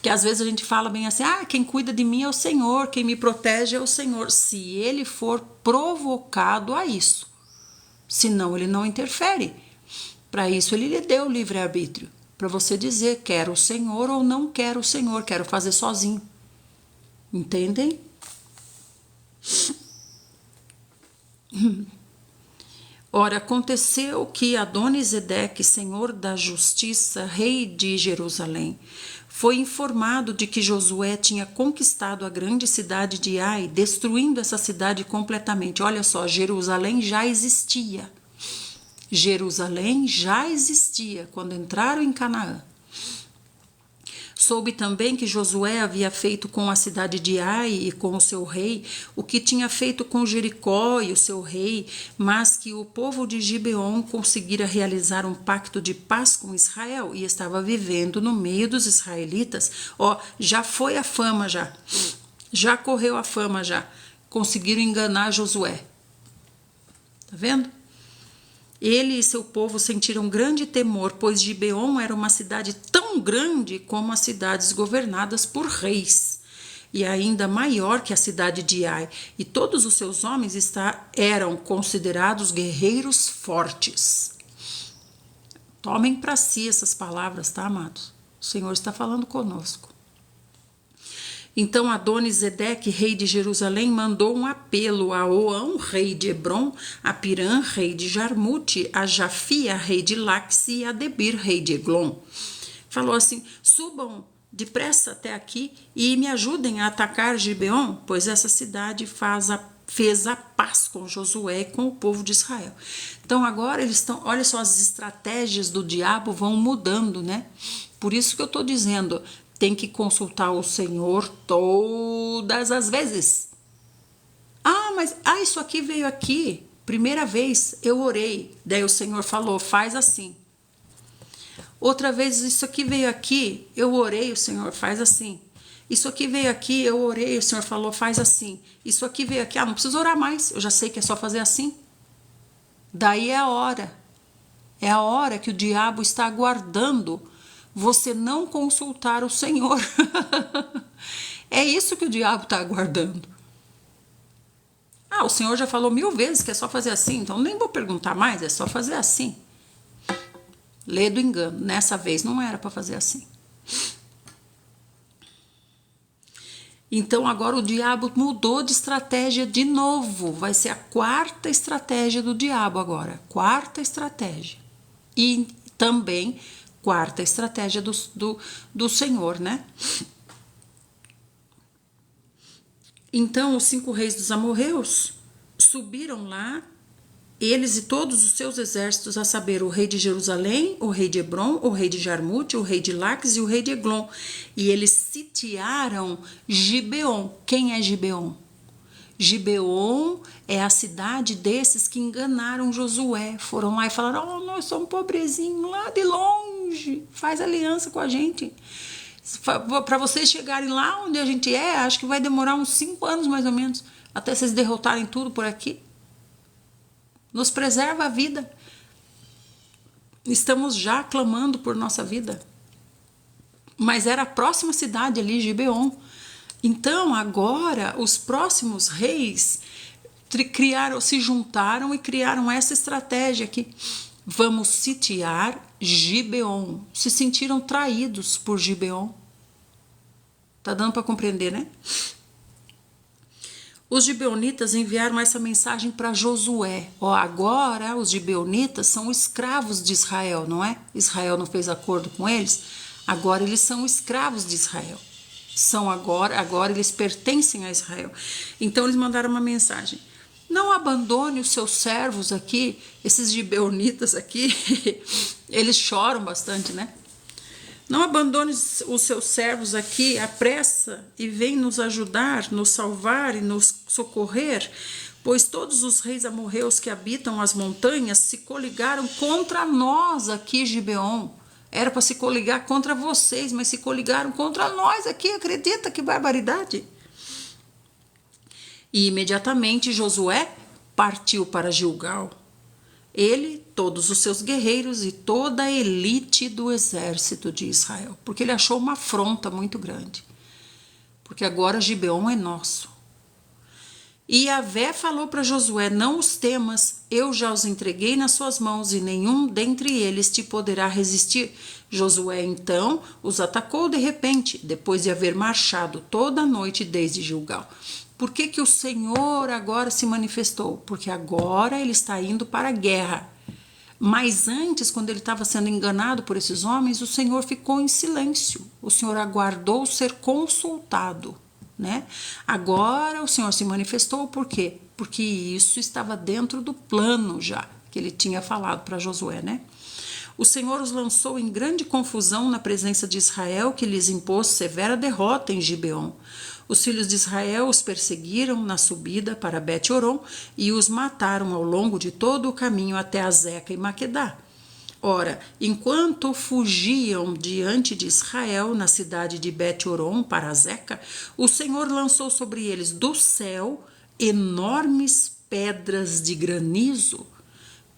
que às vezes a gente fala bem assim: quem cuida de mim é o Senhor, quem me protege é o Senhor. Se ele for provocado a isso, senão ele não interfere. Para isso ele lhe deu o livre-arbítrio, para você dizer: quero o Senhor ou não quero o Senhor, quero fazer sozinho. Entendem? Ora, aconteceu que Adonisedeque, senhor da justiça, rei de Jerusalém, foi informado de que Josué tinha conquistado a grande cidade de Ai, destruindo essa cidade completamente. Olha só, Jerusalém já existia. Jerusalém já existia quando entraram em Canaã. Soube também que Josué havia feito com a cidade de Ai e com o seu rei o que tinha feito com Jericó e o seu rei, mas que o povo de Gibeon conseguira realizar um pacto de paz com Israel e estava vivendo no meio dos israelitas. Ó, já foi a fama já correu a fama já. Conseguiram enganar Josué. Tá vendo? Ele e seu povo sentiram grande temor, pois Gibeon era uma cidade tão grande como as cidades governadas por reis, e ainda maior que a cidade de Ai, e todos os seus homens eram considerados guerreiros fortes. Tomem para si essas palavras, tá, amados? O Senhor está falando conosco. Então Adonisedeque, rei de Jerusalém, mandou um apelo a Oão, rei de Hebron, a Pirã, rei de Jarmute, a Jafia, rei de Laxi, e a Debir, rei de Eglon. Falou assim: subam depressa até aqui e me ajudem a atacar Gibeon, pois essa cidade fez a paz com Josué e com o povo de Israel. Então agora eles estão, olha só, as estratégias do diabo vão mudando, né? Por isso que eu estou dizendo, tem que consultar o Senhor todas as vezes. Mas isso aqui veio aqui, primeira vez eu orei, daí o Senhor falou, faz assim. Outra vez, isso aqui veio aqui, eu orei, o Senhor faz assim. Isso aqui veio aqui, eu orei, o Senhor falou, faz assim. Isso aqui veio aqui, não preciso orar mais, eu já sei que é só fazer assim. Daí é a hora que o diabo está aguardando você não consultar o Senhor. É isso que o diabo está aguardando. O Senhor já falou 1000 vezes que é só fazer assim, então nem vou perguntar mais, é só fazer assim. Lê do engano, nessa vez não era para fazer assim. Então agora o diabo mudou de estratégia de novo, vai ser a quarta estratégia do diabo agora, quarta estratégia. E também quarta estratégia do Senhor, né? Então os 5 reis dos amorreus subiram lá, eles e todos os seus exércitos, a saber, o rei de Jerusalém, o rei de Hebron, o rei de Jarmute, o rei de Laques e o rei de Eglon. E eles sitiaram Gibeon. Quem é Gibeon? Gibeon é a cidade desses que enganaram Josué. Foram lá e falaram, nós somos pobrezinhos lá de longe, faz aliança com a gente. Para vocês chegarem lá onde a gente acho que vai demorar uns 5 anos mais ou menos, até vocês derrotarem tudo por aqui. Nos preserva a vida. Estamos já clamando por nossa vida. Mas era a próxima cidade ali, Gibeon. Então agora os próximos reis se juntaram e criaram essa estratégia aqui. Vamos sitiar Gibeon. Se sentiram traídos por Gibeon. Tá dando para compreender, né? Os gibeonitas enviaram essa mensagem para Josué. Agora os gibeonitas são escravos de Israel, não é? Israel não fez acordo com eles. Agora eles são escravos de Israel. Agora eles pertencem a Israel. Então eles mandaram uma mensagem. Não abandone os seus servos aqui, esses gibeonitas aqui, eles choram bastante, né? Não abandone os seus servos aqui, apressa e vem nos ajudar, nos salvar e nos socorrer, pois todos os reis amorreus que habitam as montanhas se coligaram contra nós aqui, Gibeon. Era para se coligar contra vocês, mas se coligaram contra nós aqui, acredita que barbaridade? E imediatamente Josué partiu para Gilgal. Ele, todos os seus guerreiros e toda a elite do exército de Israel, porque ele achou uma afronta muito grande, porque agora Gibeon é nosso. E Yahvé falou para Josué: não os temas, eu já os entreguei nas suas mãos, e nenhum dentre eles te poderá resistir. Josué então os atacou de repente, depois de haver marchado toda a noite desde Gilgal. Por que que o Senhor agora se manifestou? Porque agora ele está indo para a guerra. Mas antes, quando ele estava sendo enganado por esses homens, o Senhor ficou em silêncio. O Senhor aguardou ser consultado, né? Agora o Senhor se manifestou, por quê? Porque isso estava dentro do plano já que ele tinha falado para Josué, né? O Senhor os lançou em grande confusão na presença de Israel, que lhes impôs severa derrota em Gibeon. Os filhos de Israel os perseguiram na subida para Bet-Horon e os mataram ao longo de todo o caminho até Azeca e Maquedá. Ora, enquanto fugiam diante de Israel na cidade de Bet-Horon para Azeca, o Senhor lançou sobre eles do céu enormes pedras de granizo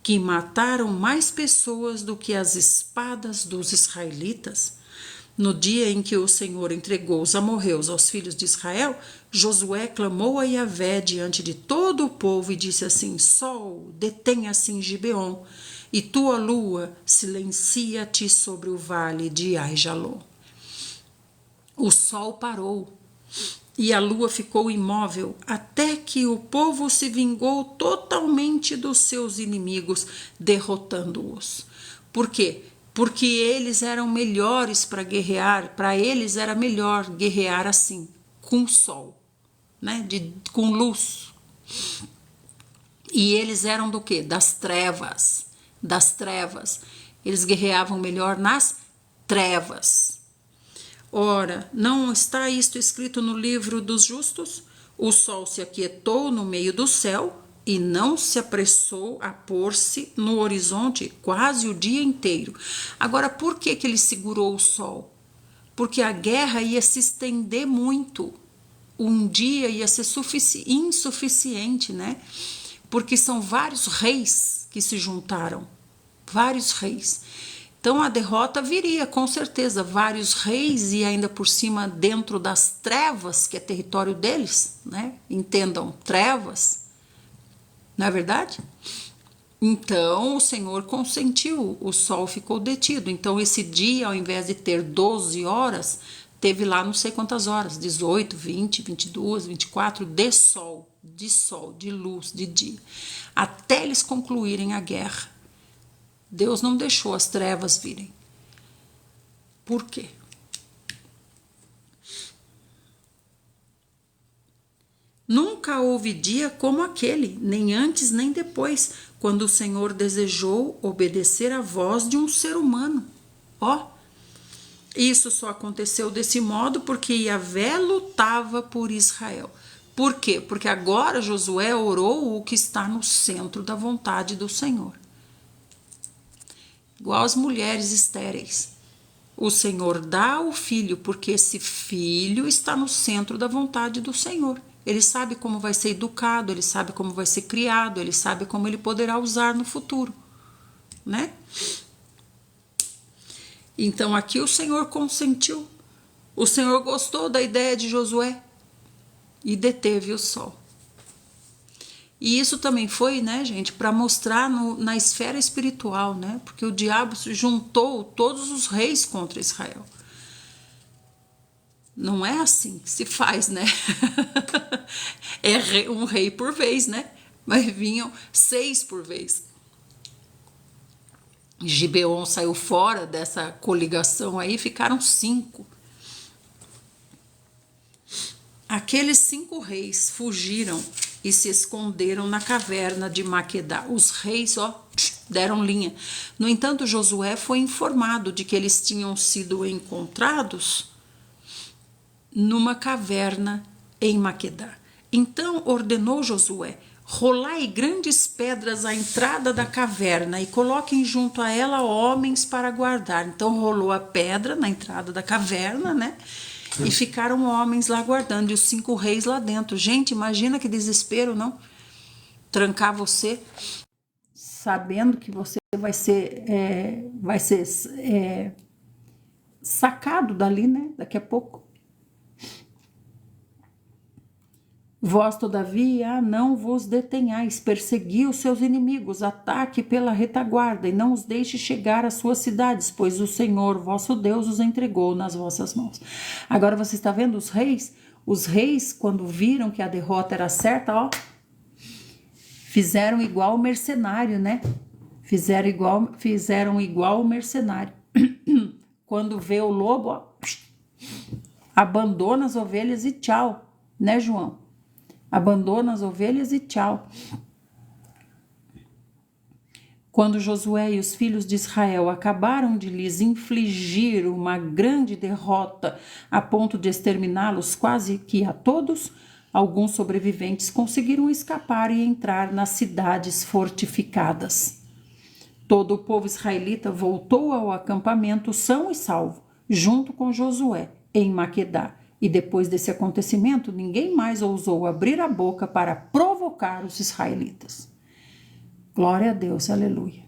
que mataram mais pessoas do que as espadas dos israelitas. No dia em que o Senhor entregou os amorreus aos filhos de Israel, Josué clamou a Yahvé diante de todo o povo e disse assim: Sol, detenha-se em Gibeon, e tua lua silencia-te sobre o vale de Aijalon. O sol parou e a lua ficou imóvel até que o povo se vingou totalmente dos seus inimigos, derrotando-os. Por quê? Porque eles eram melhores para guerrear, para eles era melhor guerrear assim, com sol, né? Com luz. E eles eram do quê? Das trevas. Das trevas. Eles guerreavam melhor nas trevas. Ora, não está isto escrito no livro dos justos? O sol se aquietou no meio do céu e não se apressou a pôr-se no horizonte quase o dia inteiro. Agora, por que que ele segurou o sol? Porque a guerra ia se estender muito. Um dia ia ser insuficiente, né? Porque são vários reis que se juntaram. Vários reis. Então a derrota viria, com certeza, vários reis e ainda por cima dentro das trevas, que é território deles, né? Entendam, trevas, não é verdade? Então o Senhor consentiu, o sol ficou detido. Então esse dia, ao invés de ter 12 horas, teve lá não sei quantas horas, 18, 20, 22, 24 de sol, de luz, de dia, até eles concluírem a guerra. Deus não deixou as trevas virem. Por quê? Nunca houve dia como aquele, nem antes nem depois, quando o Senhor desejou obedecer à voz de um ser humano. Ó, isso só aconteceu desse modo porque Yahvé lutava por Israel. Por quê? Porque agora Josué orou o que está no centro da vontade do Senhor. Igual as mulheres estéreis. O Senhor dá o filho porque esse filho está no centro da vontade do Senhor. Ele sabe como vai ser educado, ele sabe como vai ser criado, ele sabe como ele poderá usar no futuro, né? Então aqui o Senhor consentiu. O Senhor gostou da ideia de Josué e deteve o sol. E isso também foi, né, gente, para mostrar na esfera espiritual, né? Porque o diabo juntou todos os reis contra Israel. Não é assim que se faz, né? É um rei por vez, né? Mas vinham 6 por vez. Gibeon saiu fora dessa coligação aí, ficaram 5. Aqueles 5 reis fugiram e se esconderam na caverna de Maquedá. Os reis, ó, deram linha. No entanto, Josué foi informado de que eles tinham sido encontrados numa caverna em Maquedá. Então ordenou Josué: rolai grandes pedras à entrada da caverna e coloquem junto a ela homens para guardar. Então rolou a pedra na entrada da caverna, né? E ficaram homens lá guardando, e os 5 reis lá dentro. Gente, imagina que desespero, não? Trancar você, sabendo que você vai ser sacado dali, né? Daqui a pouco. Vós, todavia, não vos detenhais, persegui os seus inimigos, ataque pela retaguarda, e não os deixe chegar às suas cidades, pois o Senhor, vosso Deus, os entregou nas vossas mãos. Agora você está vendo os reis? Os reis, quando viram que a derrota era certa, ó, fizeram igual o mercenário, né? Fizeram igual o mercenário. Quando vê o lobo, ó, abandona as ovelhas e tchau, né, João? Abandona as ovelhas e tchau. Quando Josué e os filhos de Israel acabaram de lhes infligir uma grande derrota a ponto de exterminá-los quase que a todos, alguns sobreviventes conseguiram escapar e entrar nas cidades fortificadas. Todo o povo israelita voltou ao acampamento são e salvo, junto com Josué, em Maquedá. E depois desse acontecimento, ninguém mais ousou abrir a boca para provocar os israelitas. Glória a Deus, aleluia.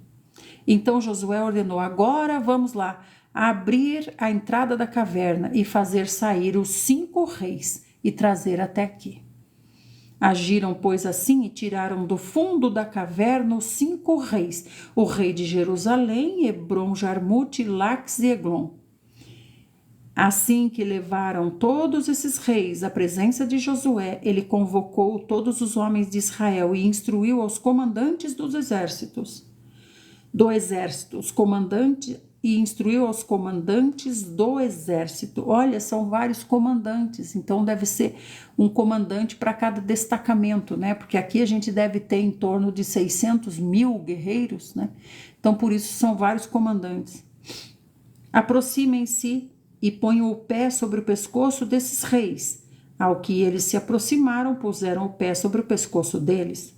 Então Josué ordenou: agora vamos lá, abrir a entrada da caverna e fazer sair os 5 reis e trazer até aqui. Agiram, pois, assim e tiraram do fundo da caverna os 5 reis, o rei de Jerusalém, Hebron, Jarmute, Lax e Eglon. Assim que levaram todos esses reis à presença de Josué, ele convocou todos os homens de Israel e instruiu aos comandantes dos exércitos. Instruiu aos comandantes do exército. Olha, são vários comandantes, então deve ser um comandante para cada destacamento, né? Porque aqui a gente deve ter em torno de 600.000 guerreiros, né? Então por isso são vários comandantes. Aproximem-se e ponham o pé sobre o pescoço desses reis. Ao que eles se aproximaram, puseram o pé sobre o pescoço deles.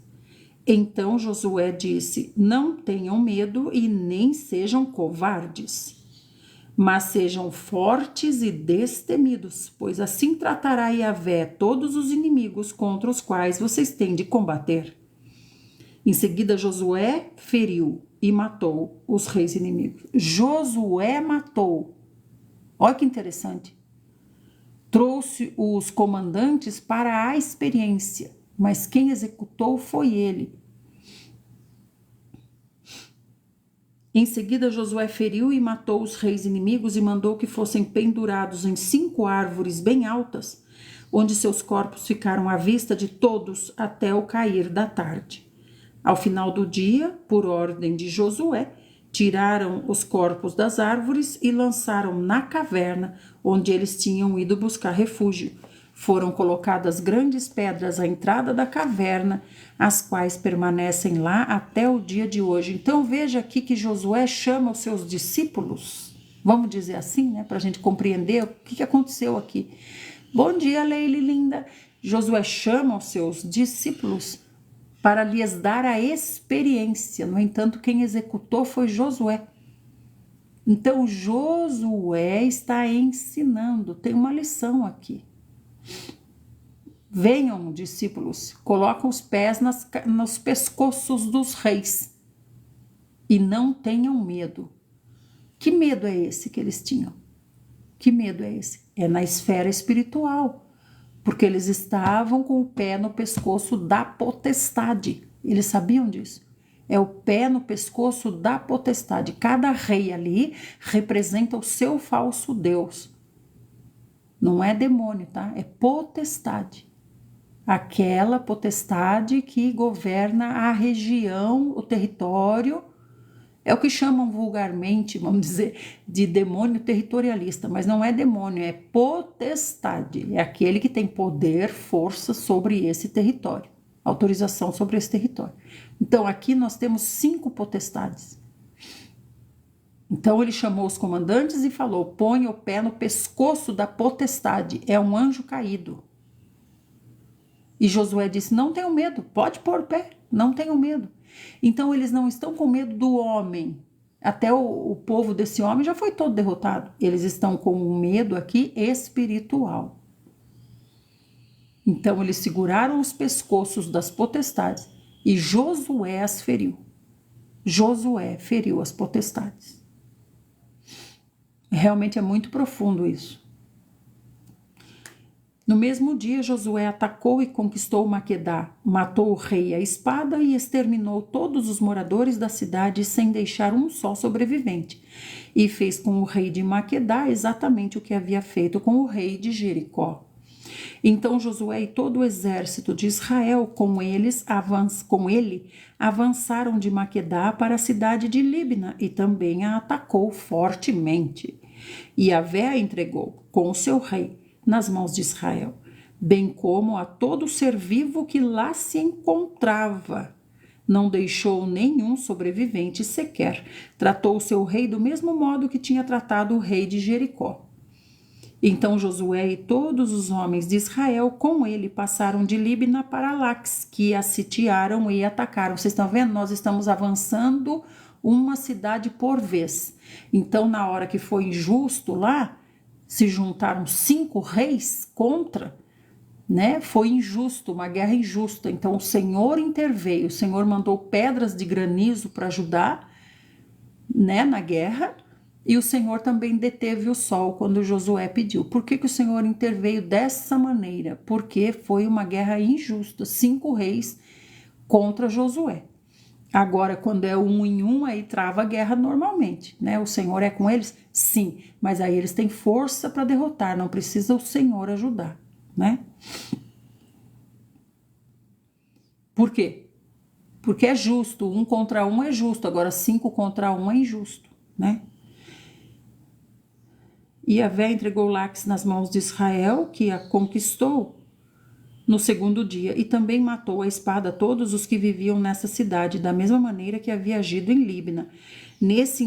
Então Josué disse: não tenham medo e nem sejam covardes, mas sejam fortes e destemidos, pois assim tratará Yahvé todos os inimigos contra os quais vocês têm de combater. Em seguida Josué feriu e matou os reis inimigos. Josué matou. Olha que interessante. Trouxe os comandantes para a experiência, mas quem executou foi ele. Em seguida, Josué feriu e matou os reis inimigos e mandou que fossem pendurados em 5 árvores bem altas, onde seus corpos ficaram à vista de todos até o cair da tarde. Ao final do dia, por ordem de Josué, tiraram os corpos das árvores e lançaram na caverna onde eles tinham ido buscar refúgio. Foram colocadas grandes pedras à entrada da caverna, as quais permanecem lá até o dia de hoje. Então veja aqui que Josué chama os seus discípulos, vamos dizer assim, né, para a gente compreender o que aconteceu aqui. Bom dia, Leile linda. Josué chama os seus discípulos para lhes dar a experiência. No entanto, quem executou foi Josué. Então, Josué está ensinando. Tem uma lição aqui. Venham, discípulos, colocam os pés nos pescoços dos reis e não tenham medo. Que medo é esse que eles tinham? Que medo é esse? É na esfera espiritual. Porque eles estavam com o pé no pescoço da potestade. Eles sabiam disso. É o pé no pescoço da potestade. Cada rei ali representa o seu falso Deus. Não é demônio, tá? É potestade. Aquela potestade que governa a região, o território. É o que chamam vulgarmente, vamos dizer, de demônio territorialista, mas não é demônio, é potestade. É aquele que tem poder, força sobre esse território, autorização sobre esse território. Então aqui nós temos 5 potestades. Então ele chamou os comandantes e falou: põe o pé no pescoço da potestade, é um anjo caído. E Josué disse: não tenham medo, pode pôr o pé, não tenham medo. Então eles não estão com medo do homem. Até o povo desse homem já foi todo derrotado. Eles estão com um medo aqui espiritual. Então eles seguraram os pescoços das potestades e Josué as feriu. Josué feriu as potestades. Realmente é muito profundo isso. No mesmo dia, Josué atacou e conquistou Maquedá, matou o rei à espada e exterminou todos os moradores da cidade sem deixar um só sobrevivente. E fez com o rei de Maquedá exatamente o que havia feito com o rei de Jericó. Então Josué e todo o exército de Israel com ele avançaram de Maquedá para a cidade de Líbna e também a atacou fortemente. E Yahvé a entregou com o seu rei nas mãos de Israel, bem como a todo ser vivo que lá se encontrava. Não deixou nenhum sobrevivente sequer. Tratou o seu rei do mesmo modo que tinha tratado o rei de Jericó. Então Josué e todos os homens de Israel com ele passaram de Líbina para Laques, que a sitiaram e atacaram. Vocês estão vendo? Nós estamos avançando uma cidade por vez. Então, na hora que foi injusto lá, se juntaram 5 reis contra, né? Foi injusto, uma guerra injusta. Então o Senhor interveio, o Senhor mandou pedras de granizo para ajudar, né, na guerra. E o Senhor também deteve o sol quando Josué pediu. Por que o Senhor interveio dessa maneira? Porque foi uma guerra injusta, 5 reis contra Josué. Agora, quando é 1 em 1, aí trava a guerra normalmente, né? O Senhor é com eles? Sim, mas aí eles têm força para derrotar, não precisa o Senhor ajudar, né? Por quê? Porque é justo, 1 contra 1 é justo, agora 5 contra 1 é injusto, né? E Yahvé entregou Laques nas mãos de Israel, que a conquistou no segundo dia, e também matou a espada todos os que viviam nessa cidade, da mesma maneira que havia agido em Líbina. Nesse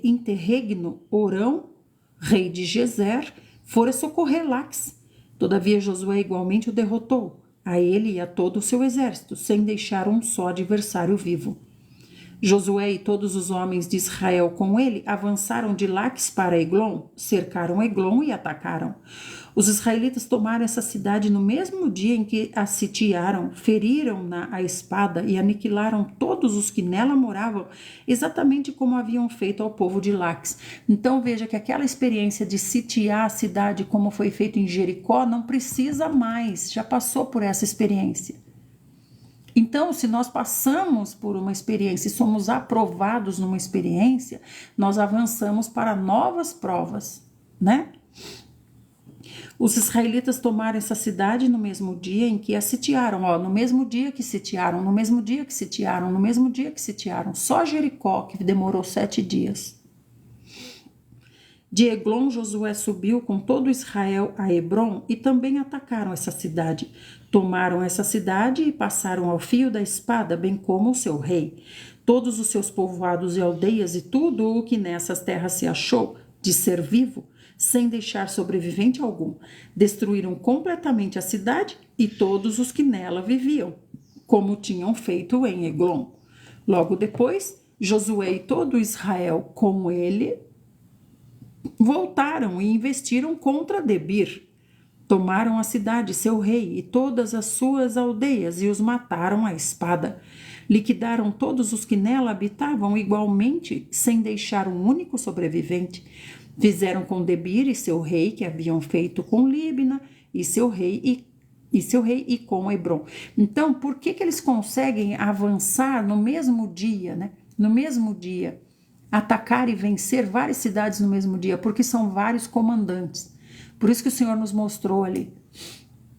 interregno, Orão, rei de Gezer, fora socorrer Laques. Todavia Josué igualmente o derrotou, a ele e a todo o seu exército, sem deixar um só adversário vivo. Josué e todos os homens de Israel com ele avançaram de Laques para Eglon, cercaram Eglon e atacaram. Os israelitas tomaram essa cidade no mesmo dia em que a sitiaram, feriram-na à espada e aniquilaram todos os que nela moravam, exatamente como haviam feito ao povo de Laques. Então veja que aquela experiência de sitiar a cidade como foi feito em Jericó não precisa mais, já passou por essa experiência. Então, se nós passamos por uma experiência e somos aprovados numa experiência, nós avançamos para novas provas, né? Os israelitas tomaram essa cidade no mesmo dia em que a sitiaram, no mesmo dia que sitiaram, no mesmo dia que sitiaram, no mesmo dia que sitiaram. Só Jericó, que demorou 7 dias. De Eglon, Josué subiu com todo Israel a Hebrom e também atacaram essa cidade. Tomaram essa cidade e passaram ao fio da espada, bem como o seu rei. Todos os seus povoados e aldeias e tudo o que nessas terras se achou de ser vivo, sem deixar sobrevivente algum. Destruíram completamente a cidade e todos os que nela viviam, como tinham feito em Eglon. Logo depois, Josué e todo Israel com ele voltaram e investiram contra Debir. Tomaram a cidade, seu rei, e todas as suas aldeias e os mataram à espada. Liquidaram todos os que nela habitavam igualmente, sem deixar um único sobrevivente. Fizeram com Debir e seu rei, que haviam feito com Líbina e seu rei e com Hebrom. Então, por que eles conseguem avançar no mesmo dia, né? No mesmo dia, atacar e vencer várias cidades no mesmo dia? Porque são vários comandantes. Por isso que o Senhor nos mostrou ali.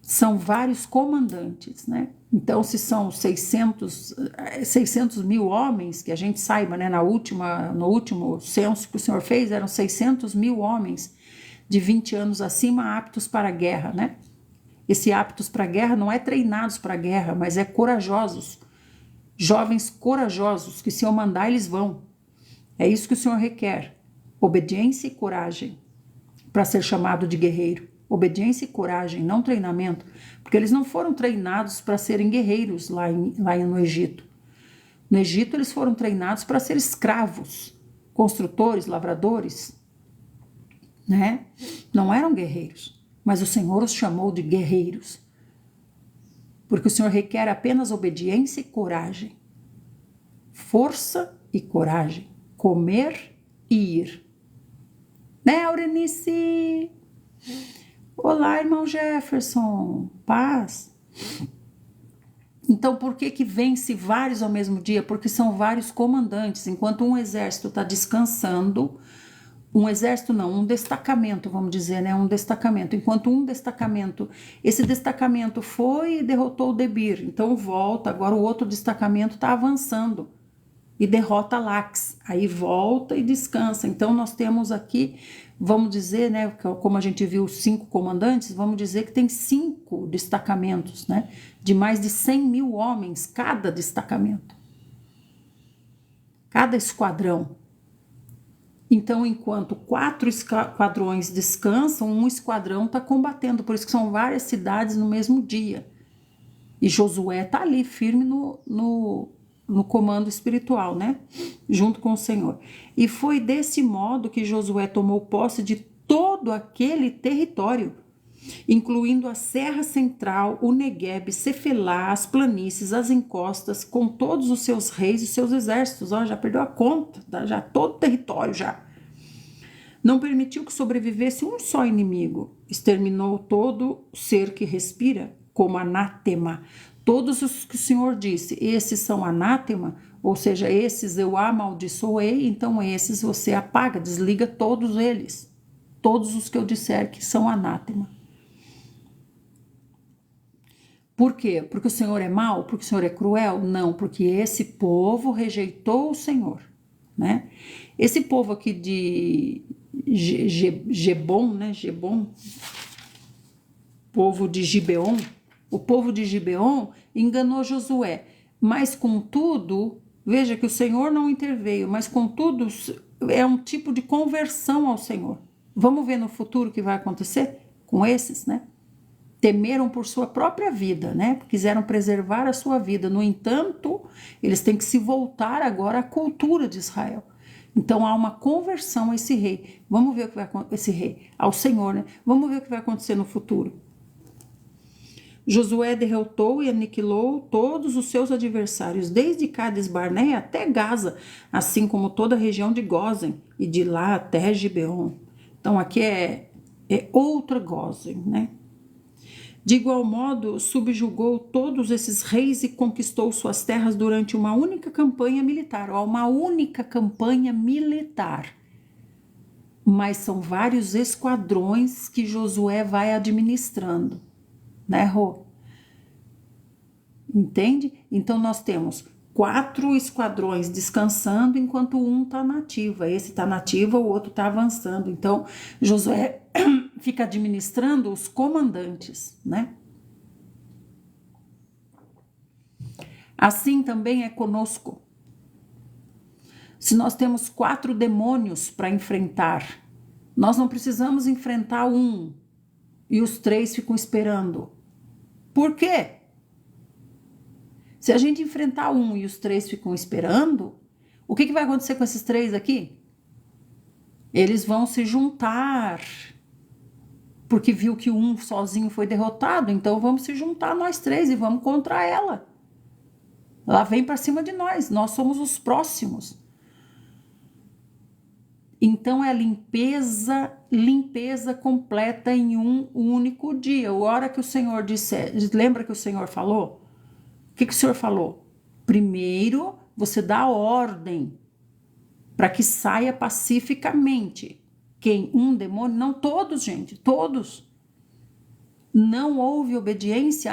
São vários comandantes, né? Então, se são 600 mil homens, que a gente saiba, né? No último censo que o Senhor fez, eram 600 mil homens de 20 anos acima aptos para a guerra, né? Esse aptos para a guerra não é treinados para a guerra, mas é corajosos. Jovens corajosos, que se eu mandar, eles vão. É isso que o Senhor requer. Obediência e coragem para ser chamado de guerreiro. Obediência e coragem, não treinamento, porque eles não foram treinados para serem guerreiros lá no Egito. No Egito eles foram treinados para ser escravos, construtores, lavradores, né? Não eram guerreiros, mas o Senhor os chamou de guerreiros, porque o Senhor requer apenas obediência e coragem, força e coragem, comer e ir. Né, Aurenice? Olá, irmão Jefferson, paz. Então, por que vence vários ao mesmo dia? Porque são vários comandantes. Enquanto um exército está descansando, um exército não, um destacamento, vamos dizer, né? Um destacamento. Enquanto um destacamento, esse destacamento foi e derrotou o Debir, então volta, agora o outro destacamento está avançando e derrota Lax, aí volta e descansa. Então nós temos aqui, vamos dizer, né, como a gente viu 5 comandantes, vamos dizer que tem 5 destacamentos, né, de mais de 100 mil homens cada destacamento, cada esquadrão. Então, enquanto 4 esquadrões descansam, um esquadrão está combatendo, por isso que são várias cidades no mesmo dia. E Josué está ali, firme no comando espiritual, né? Junto com o Senhor. E foi desse modo que Josué tomou posse de todo aquele território, incluindo a Serra Central, o Negueb, Cefelá, as planícies, as encostas, com todos os seus reis e seus exércitos. Ó, já perdeu a conta, tá? Já todo o território já. Não permitiu que sobrevivesse um só inimigo. Exterminou todo ser que respira, como anátema. Todos os que o Senhor disse, esses são anátema, ou seja, esses eu amaldiçoei, então esses você apaga, desliga todos eles. Todos os que eu disser que são anátema. Por quê? Porque o Senhor é mau? Porque o Senhor é cruel? Não, porque esse povo rejeitou o Senhor, né? Esse povo aqui de Gebom, né? Gebom, povo de Gibeon, o povo de Gibeon enganou Josué, mas contudo, veja que o Senhor não interveio, mas contudo é um tipo de conversão ao Senhor. Vamos ver no futuro o que vai acontecer com esses, né? Temeram por sua própria vida, né? Quiseram preservar a sua vida. No entanto, eles têm que se voltar agora à cultura de Israel. Então há uma conversão a esse rei. Vamos ver o que vai acontecer, esse rei, ao Senhor, né? Vamos ver o que vai acontecer no futuro. Josué derrotou e aniquilou todos os seus adversários, desde Cades Barneia até Gaza, assim como toda a região de Gósen, e de lá até Gibeon. Então aqui é outra Gósen, né? De igual modo, subjugou todos esses reis e conquistou suas terras durante uma única campanha militar. Ó, uma única campanha militar. Mas são vários esquadrões que Josué vai administrando, né, Rô? Entende? Então nós temos 4 esquadrões descansando enquanto um está na ativa. Esse está na ativa, o outro está avançando. Então Josué fica administrando os comandantes, né? Assim também é conosco. Se nós temos 4 demônios para enfrentar, nós não precisamos enfrentar um e os 3 ficam esperando. Por quê? Se a gente enfrentar um e os 3 ficam esperando, o que vai acontecer com esses 3 aqui? Eles vão se juntar, porque viu que um sozinho foi derrotado, então vamos se juntar nós 3 e vamos contra ela. Ela vem para cima de nós somos os próximos. Então é limpeza completa em um único dia. A hora que o Senhor disser, lembra que o Senhor falou? O que o Senhor falou? Primeiro, você dá ordem para que saia pacificamente. Quem? Um demônio? Não, todos, gente, todos. Não houve obediência?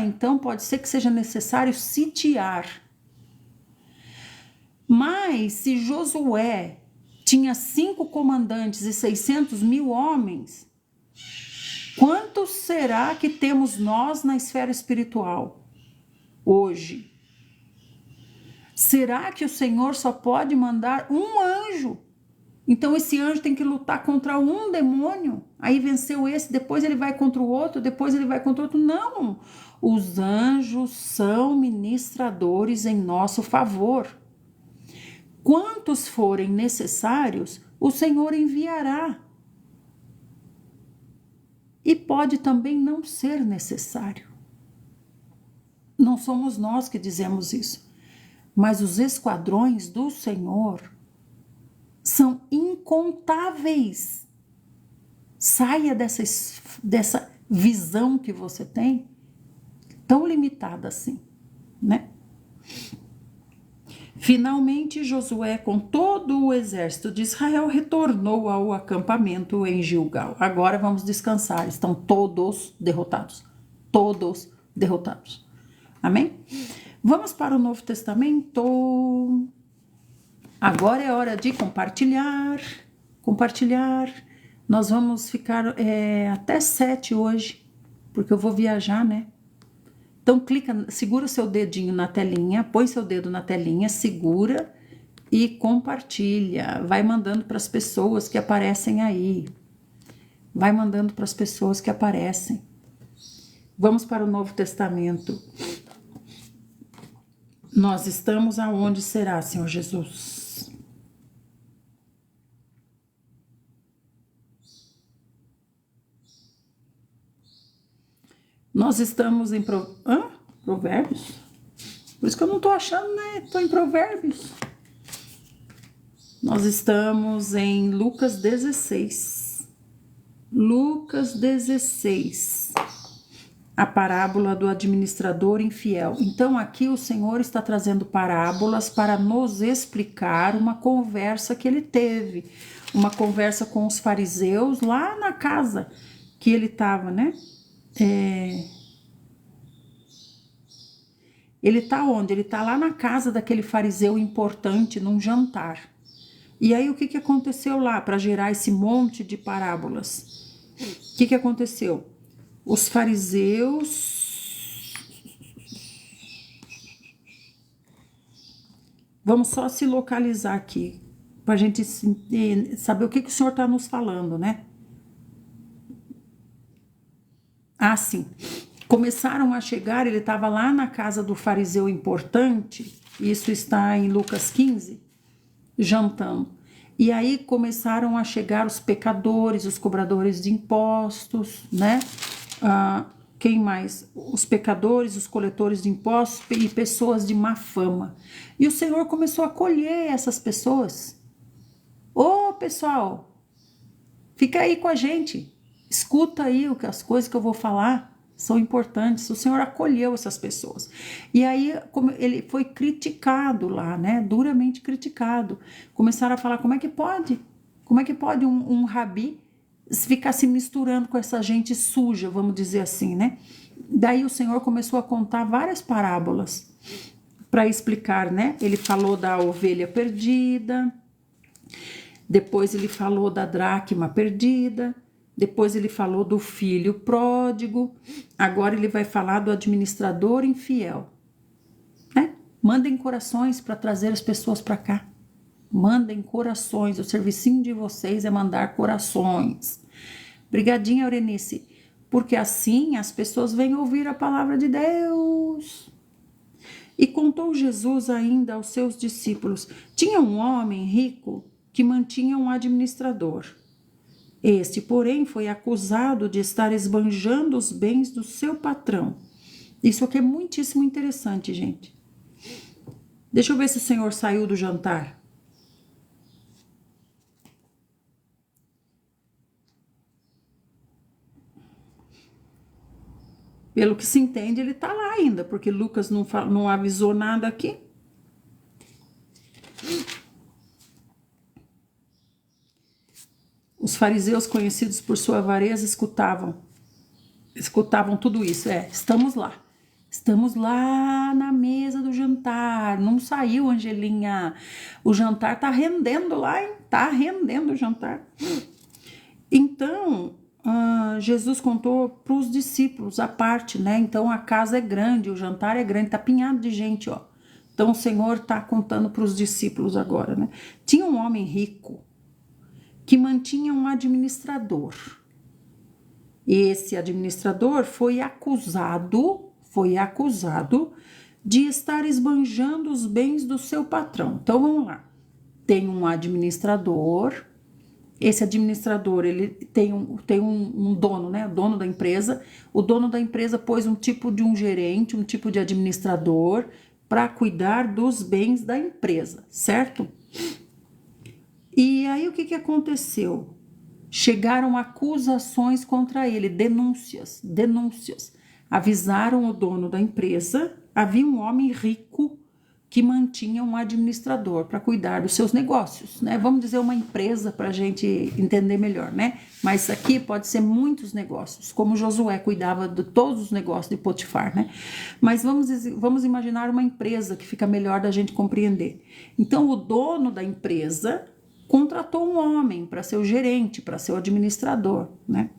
Então pode ser que seja necessário sitiar. Mas se Josué tinha 5 comandantes e 600 mil homens, quantos será que temos nós na esfera espiritual hoje? Será que o Senhor só pode mandar um anjo? Então esse anjo tem que lutar contra um demônio, aí venceu esse, depois ele vai contra o outro, depois ele vai contra o outro. Não, os anjos são ministradores em nosso favor. Quantos forem necessários, o Senhor enviará. E pode também não ser necessário. Não somos nós que dizemos isso, mas os esquadrões do Senhor são incontáveis. Saia dessa visão que você tem, tão limitada assim, né? Finalmente, Josué, com todo o exército de Israel, retornou ao acampamento em Gilgal. Agora vamos descansar, estão todos derrotados. Todos derrotados. Amém? Vamos para o Novo Testamento. Agora é hora de compartilhar. Compartilhar. Nós vamos ficar até 7 hoje, porque eu vou viajar, né? Então clica, segura o seu dedinho na telinha, põe seu dedo na telinha, segura e compartilha. Vai mandando para as pessoas que aparecem aí. Vai mandando para as pessoas que aparecem. Vamos para o Novo Testamento. Nós estamos aonde será, Senhor Jesus? Nós estamos em Provérbios? Por isso que eu não tô achando, né? Tô em Provérbios. Nós estamos em Lucas 16. Lucas 16. A parábola do administrador infiel. Então aqui o Senhor está trazendo parábolas para nos explicar uma conversa que ele teve. Uma conversa com os fariseus lá na casa que ele estava, né? Ele está onde? Ele está lá na casa daquele fariseu importante, num jantar. E aí o que aconteceu lá para gerar esse monte de parábolas? O que aconteceu? Os fariseus... Vamos só se localizar aqui, para a gente saber o que o Senhor está nos falando, né? Ah, sim. Começaram a chegar, ele estava lá na casa do fariseu importante, isso está em Lucas 15, jantando. E aí começaram a chegar os pecadores, os cobradores de impostos, né? Quem mais? Os pecadores, os coletores de impostos e pessoas de má fama. E o Senhor começou a acolher essas pessoas. Ô, pessoal, fica aí com a gente. Escuta aí as coisas que eu vou falar, são importantes. O Senhor acolheu essas pessoas. E aí ele foi criticado lá, né? Duramente criticado. Começaram a falar, como é que pode? Como é que pode um rabi ficar se misturando com essa gente suja, vamos dizer assim, né? Daí o Senhor começou a contar várias parábolas para explicar, né? Ele falou da ovelha perdida, depois ele falou da dracma perdida, depois ele falou do filho pródigo, agora ele vai falar do administrador infiel, né? Mandem corações para trazer as pessoas para cá. Mandem corações, o servicinho de vocês é mandar corações. Brigadinha, Euridice, porque assim as pessoas vêm ouvir a palavra de Deus. E contou Jesus ainda aos seus discípulos: tinha um homem rico que mantinha um administrador. Este, porém, foi acusado de estar esbanjando os bens do seu patrão. Isso aqui é muitíssimo interessante, gente. Deixa eu ver se o Senhor saiu do jantar. Pelo que se entende, ele está lá ainda, porque Lucas não avisou nada aqui. Os fariseus, conhecidos por sua avareza, escutavam tudo isso. Estamos lá na mesa do jantar. Não saiu, Angelinha. O jantar tá rendendo lá, hein? Tá rendendo o jantar. Então, Jesus contou para os discípulos a parte, né? Então a casa é grande, o jantar é grande, tá apinhado de gente, ó. Então o Senhor tá contando para os discípulos agora, né? Tinha um homem rico que mantinha um administrador. Esse administrador foi acusado de estar esbanjando os bens do seu patrão. Então vamos lá. Tem um administrador. Esse administrador, ele tem um dono, né? O dono da empresa. O dono da empresa pôs um tipo de um gerente, um tipo de administrador para cuidar dos bens da empresa, certo? E aí o que aconteceu? chegaram acusações contra ele, denúncias. Avisaram o dono da empresa, havia um homem rico que mantinha um administrador para cuidar dos seus negócios, né? Vamos dizer uma empresa para a gente entender melhor, né? Mas aqui pode ser muitos negócios, como Josué cuidava de todos os negócios de Potifar, né? Mas vamos imaginar uma empresa que fica melhor da gente compreender. Então, o dono da empresa contratou um homem para ser o gerente, para ser o administrador, né?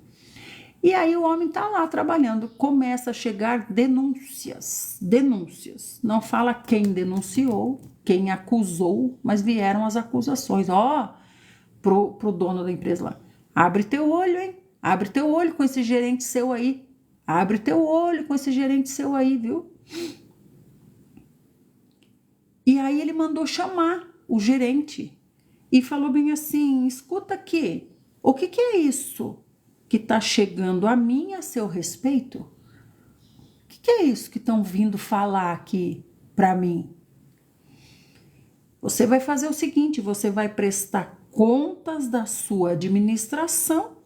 E aí o homem tá lá trabalhando, começa a chegar denúncias. Não fala quem denunciou, quem acusou, mas vieram as acusações. Pro dono da empresa lá. Abre teu olho, hein? Abre teu olho com esse gerente seu aí. Abre teu olho com esse gerente seu aí, viu? E aí ele mandou chamar o gerente e falou bem assim, escuta aqui, o que é isso que está chegando a mim a seu respeito? O que é isso que estão vindo falar aqui para mim? Você vai fazer o seguinte, você vai prestar contas da sua administração,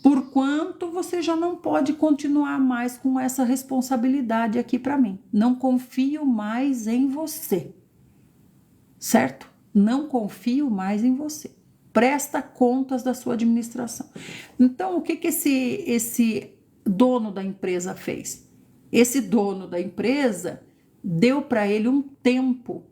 porquanto você já não pode continuar mais com essa responsabilidade aqui para mim. Não confio mais em você, certo? Não confio mais em você. Presta contas da sua administração. Então, o que esse dono da empresa fez? Esse dono da empresa deu para ele um tempo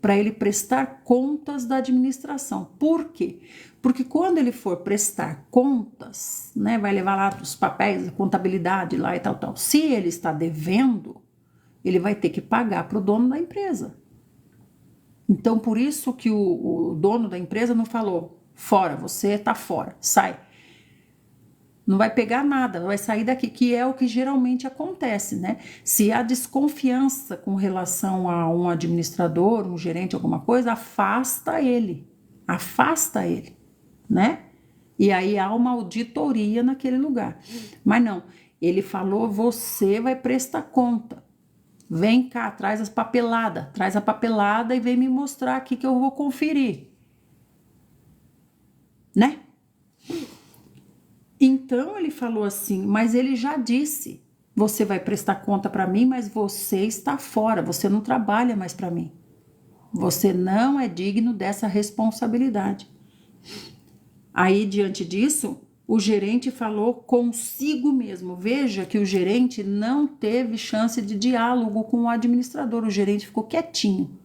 para ele prestar contas da administração. Por quê? Porque quando ele for prestar contas, né, vai levar lá os papéis, a contabilidade lá e tal. Se ele está devendo, ele vai ter que pagar para o dono da empresa. Então, por isso que o dono da empresa não falou, fora, você tá fora, sai. Não vai pegar nada, vai sair daqui, que é o que geralmente acontece, né? Se há desconfiança com relação a um administrador, um gerente, alguma coisa, afasta ele, né? E aí há uma auditoria naquele lugar. Mas não, ele falou, você vai prestar conta. Vem cá, traz a papelada e vem me mostrar aqui que eu vou conferir. Né? Então ele falou assim, mas ele já disse, você vai prestar conta para mim, mas você está fora, você não trabalha mais para mim. Você não é digno dessa responsabilidade. Aí, diante disso, o gerente falou consigo mesmo. Veja que o gerente não teve chance de diálogo com o administrador. O gerente ficou quietinho.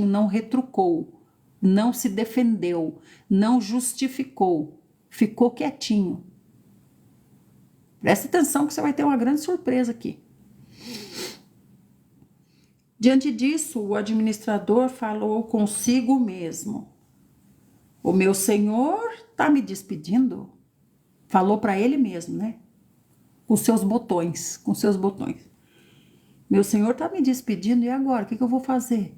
Não retrucou, não se defendeu, não justificou. Ficou quietinho. Presta atenção que você vai ter uma grande surpresa aqui. Diante disso, o administrador falou consigo mesmo. O meu senhor está me despedindo? Falou para ele mesmo, né? Com seus botões. Meu senhor está me despedindo e agora? O que eu vou fazer?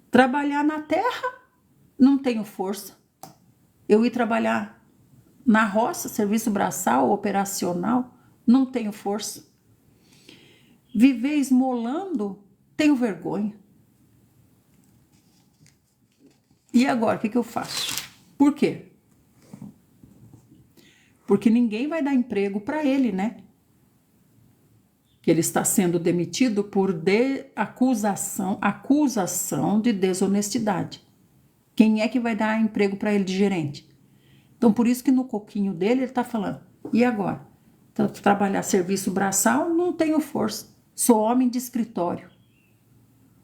Trabalhar na terra? Não tenho força. Eu ir trabalhar na roça, serviço braçal, operacional? Não tenho força. Viver esmolando? Tenho vergonha. E agora, o que eu faço? Por quê? Porque ninguém vai dar emprego para ele, né? Que ele está sendo demitido por acusação de desonestidade. Quem é que vai dar emprego para ele de gerente? Então, por isso que no coquinho dele ele está falando, e agora? Trabalhar serviço braçal, não tenho força. Sou homem de escritório.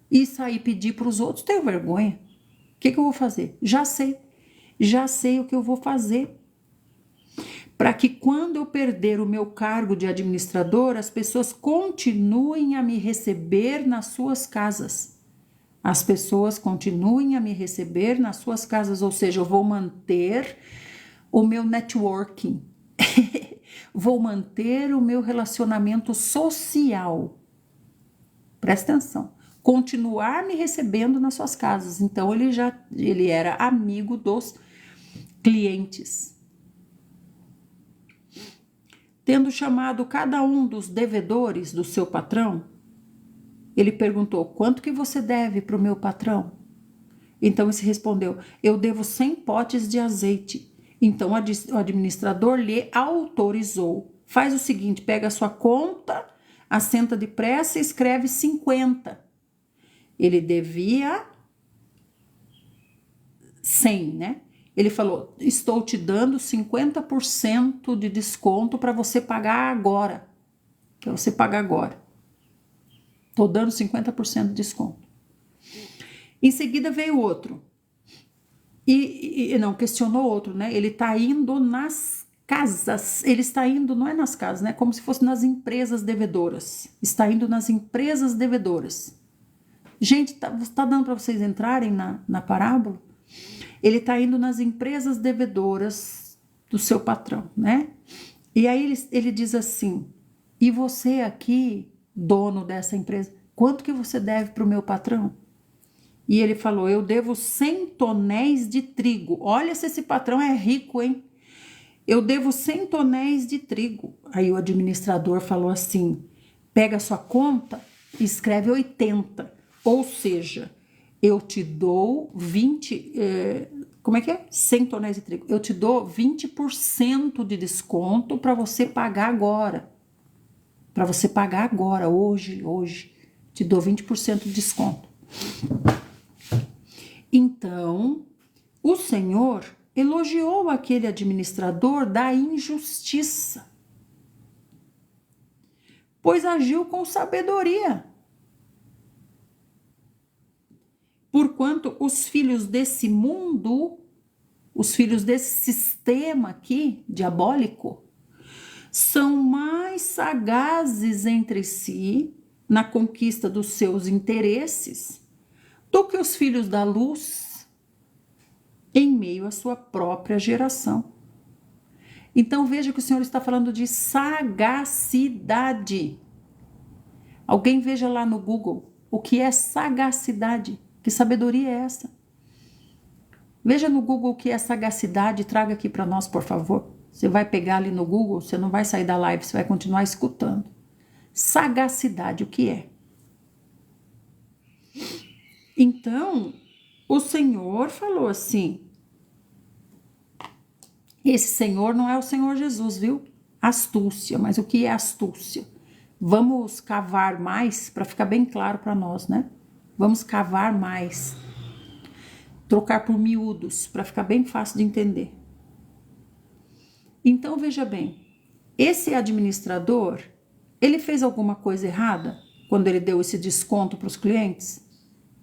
E sair pedir para os outros, tenho vergonha. O que eu vou fazer? Já sei o que eu vou fazer. Para que quando eu perder o meu cargo de administrador, as pessoas continuem a me receber nas suas casas. Ou seja, eu vou manter o meu networking. Vou manter o meu relacionamento social. Presta atenção. Continuar me recebendo nas suas casas. Então, ele era amigo dos clientes. Tendo chamado cada um dos devedores do seu patrão, ele perguntou, quanto que você deve para o meu patrão? Então esse respondeu: eu devo 100 potes de azeite. Então o administrador lhe autorizou. Faz o seguinte, pega a sua conta, assenta depressa e escreve 50. Ele devia 100, né? Ele falou: estou te dando 50% de desconto para você pagar agora. Para você pagar agora. Estou dando 50% de desconto. Em seguida veio outro. E não, questionou outro, né? Ele está indo nas casas. Ele está indo, não é nas casas, né? Como se fosse nas empresas devedoras. Está indo nas empresas devedoras. Gente, tá dando para vocês entrarem na parábola? Ele está indo nas empresas devedoras do seu patrão, né? E aí ele diz assim: e você aqui, dono dessa empresa, quanto que você deve para o meu patrão? E ele falou: eu devo 100 tonéis de trigo. Olha se esse patrão é rico, hein? Eu devo 100 tonéis de trigo. Aí o administrador falou assim: pega a sua conta e escreve 80. Ou seja, eu te dou 20... como é que é? 100 tonéis de trigo. Eu te dou 20% de desconto para você pagar agora. Para você pagar agora, hoje. Te dou 20% de desconto. Então, o Senhor elogiou aquele administrador da injustiça, pois agiu com sabedoria. Porquanto os filhos desse mundo, os filhos desse sistema aqui, diabólico, são mais sagazes entre si na conquista dos seus interesses do que os filhos da luz em meio à sua própria geração. Então veja que o Senhor está falando de sagacidade. Alguém veja lá no Google o que é sagacidade. Que sabedoria é essa? Veja no Google o que é sagacidade e traga aqui para nós, por favor. Você vai pegar ali no Google, você não vai sair da live, você vai continuar escutando. Sagacidade, o que é? Então, o Senhor falou assim, esse Senhor não é o Senhor Jesus, viu? Astúcia, mas o que é astúcia? Vamos cavar mais para ficar bem claro para nós, né? Vamos cavar mais. Trocar por miúdos para ficar bem fácil de entender. Então, veja bem, esse administrador, ele fez alguma coisa errada quando ele deu esse desconto para os clientes?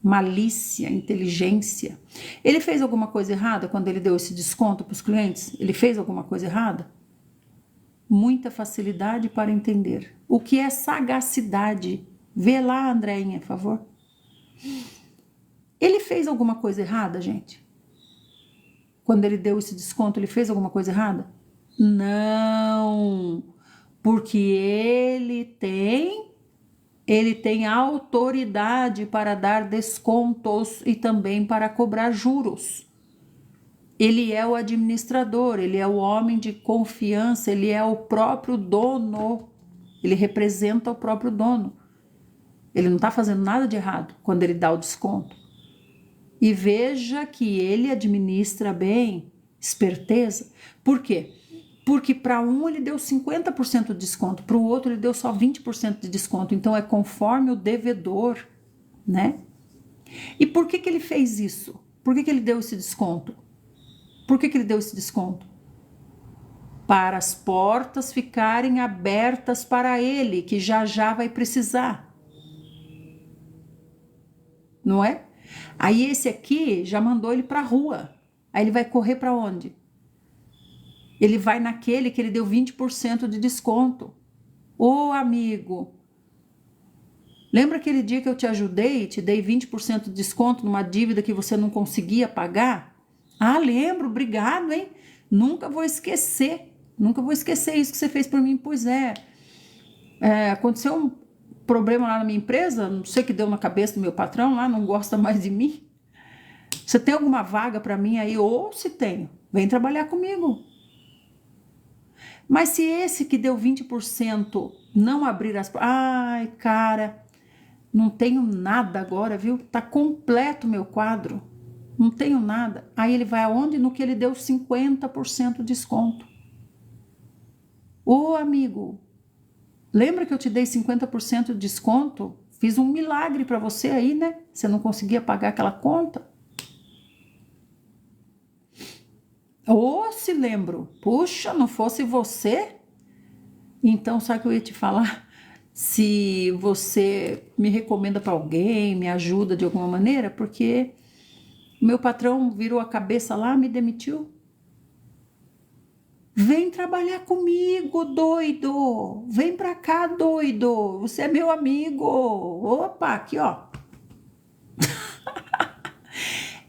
Malícia, inteligência. Ele fez alguma coisa errada quando ele deu esse desconto para os clientes? Ele fez alguma coisa errada? Muita facilidade para entender. O que é sagacidade? Vê lá, Andréinha, por favor. Ele fez alguma coisa errada, gente? Quando ele deu esse desconto, ele fez alguma coisa errada? Não, porque ele tem autoridade para dar descontos e também para cobrar juros. Ele é o administrador, ele é o homem de confiança, ele é o próprio dono, ele representa o próprio dono. Ele não está fazendo nada de errado quando ele dá o desconto. E veja que ele administra bem, esperteza. Por quê? Porque para um ele deu 50% de desconto, para o outro ele deu só 20% de desconto. Então é conforme o devedor, né? E por que ele fez isso? Por que ele deu esse desconto? Por que ele deu esse desconto? Para as portas ficarem abertas para ele, que já vai precisar. Não é? Aí esse aqui já mandou ele para a rua. Aí ele vai correr para onde? Ele vai naquele que ele deu 20% de desconto. Ô amigo, lembra aquele dia que eu te ajudei, te dei 20% de desconto numa dívida que você não conseguia pagar? Ah, lembro, obrigado, hein? Nunca vou esquecer isso que você fez por mim. Pois aconteceu um problema lá na minha empresa, não sei o que deu na cabeça do meu patrão lá, não gosta mais de mim. Você tem alguma vaga para mim aí? Ou se tem, vem trabalhar comigo. Mas se esse que deu 20% não abrir as portas... Ai, cara, não tenho nada agora, viu? Tá completo o meu quadro. não tenho nada. Aí ele vai aonde? No que ele deu 50% de desconto. Ô amigo, lembra que eu te dei 50% de desconto? Fiz um milagre para você aí, né? Você não conseguia pagar aquela conta? Ou se lembro, puxa, não fosse você? Então, sabe o que eu ia te falar? Se você me recomenda para alguém, me ajuda de alguma maneira, porque meu patrão virou a cabeça lá, me demitiu. Vem trabalhar comigo, doido. Vem pra cá, doido. Você é meu amigo. Opa, aqui, ó.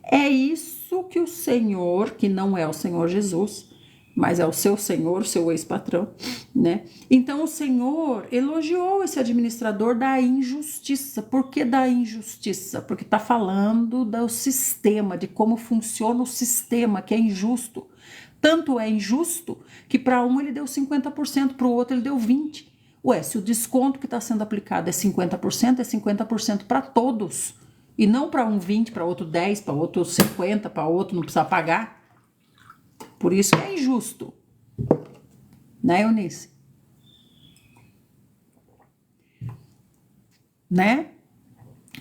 É isso que o Senhor, que não é o Senhor Jesus, mas é o seu Senhor, seu ex-patrão, né? Então o Senhor elogiou esse administrador da injustiça. Por que da injustiça? Porque está falando do sistema, de como funciona o sistema, que é injusto. Tanto é injusto que para um ele deu 50%, para o outro ele deu 20%. Ué, se o desconto que está sendo aplicado é 50% para todos. E não para um 20, para outro 10, para outro 50, para outro não precisa pagar. Por isso que é injusto. Né, Eunice? Né?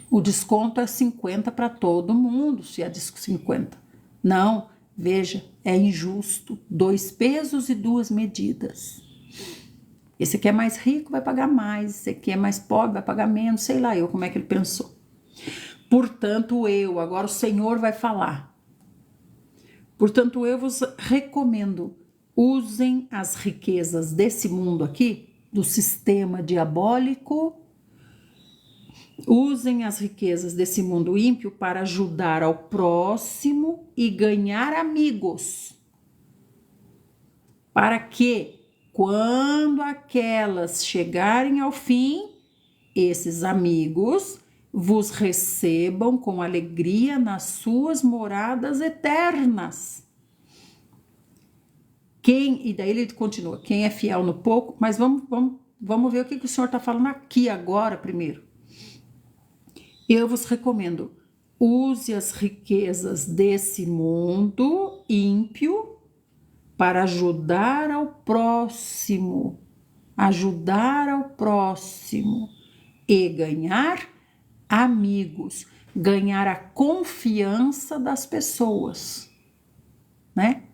O desconto é 50 para todo mundo, se é 50. Não, veja, é injusto. 2 pesos e 2 medidas. Esse aqui é mais rico, vai pagar mais. Esse aqui é mais pobre, vai pagar menos. Sei lá eu como é que ele pensou. Portanto, agora o Senhor vai falar. Portanto, eu vos recomendo, usem as riquezas desse mundo aqui, do sistema diabólico, usem as riquezas desse mundo ímpio para ajudar ao próximo e ganhar amigos. Para que, quando aquelas chegarem ao fim, esses amigos vos recebam com alegria nas suas moradas eternas. E daí ele continua, quem é fiel no pouco, mas vamos ver o que o Senhor está falando aqui agora primeiro. Eu vos recomendo, use as riquezas desse mundo ímpio para ajudar ao próximo e ganhar amigos, ganhar a confiança das pessoas, né?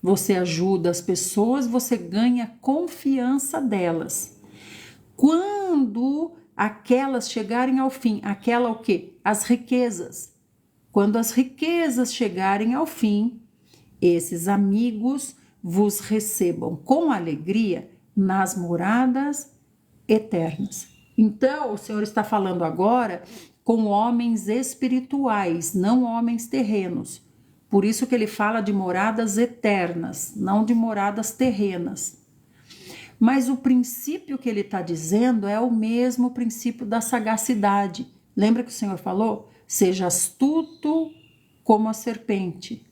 Você ajuda as pessoas, você ganha a confiança delas. Quando aquelas chegarem ao fim, aquela o quê? As riquezas. Quando as riquezas chegarem ao fim, esses amigos vos recebam com alegria nas moradas eternas. Então, o Senhor está falando agora com homens espirituais, não homens terrenos. Por isso que ele fala de moradas eternas, não de moradas terrenas. Mas o princípio que ele está dizendo é o mesmo princípio da sagacidade. Lembra que o Senhor falou? Seja astuto como a serpente,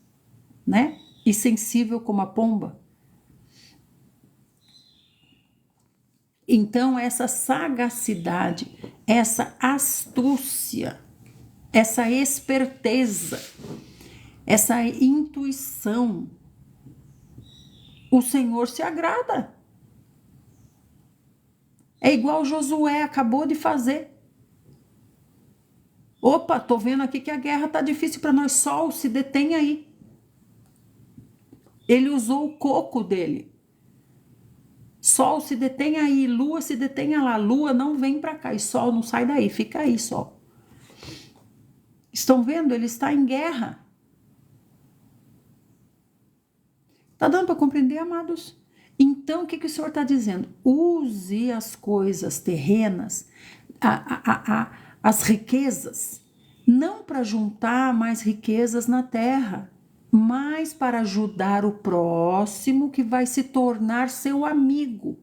né? E sensível como a pomba. Então, essa sagacidade, essa astúcia, essa esperteza, essa intuição, o Senhor se agrada. É igual Josué acabou de fazer. Opa, tô vendo aqui que a guerra tá difícil para nós, Sol, se detém aí. Ele usou o coco dele. Sol, se detém aí, Lua, se detenha lá. Lua, não vem para cá. E Sol, não sai daí, fica aí, Sol. Estão vendo? Ele está em guerra. Tá dando para compreender, amados? Então, o que o Senhor está dizendo? Use as coisas terrenas, as riquezas, não para juntar mais riquezas na terra, mas para ajudar o próximo que vai se tornar seu amigo.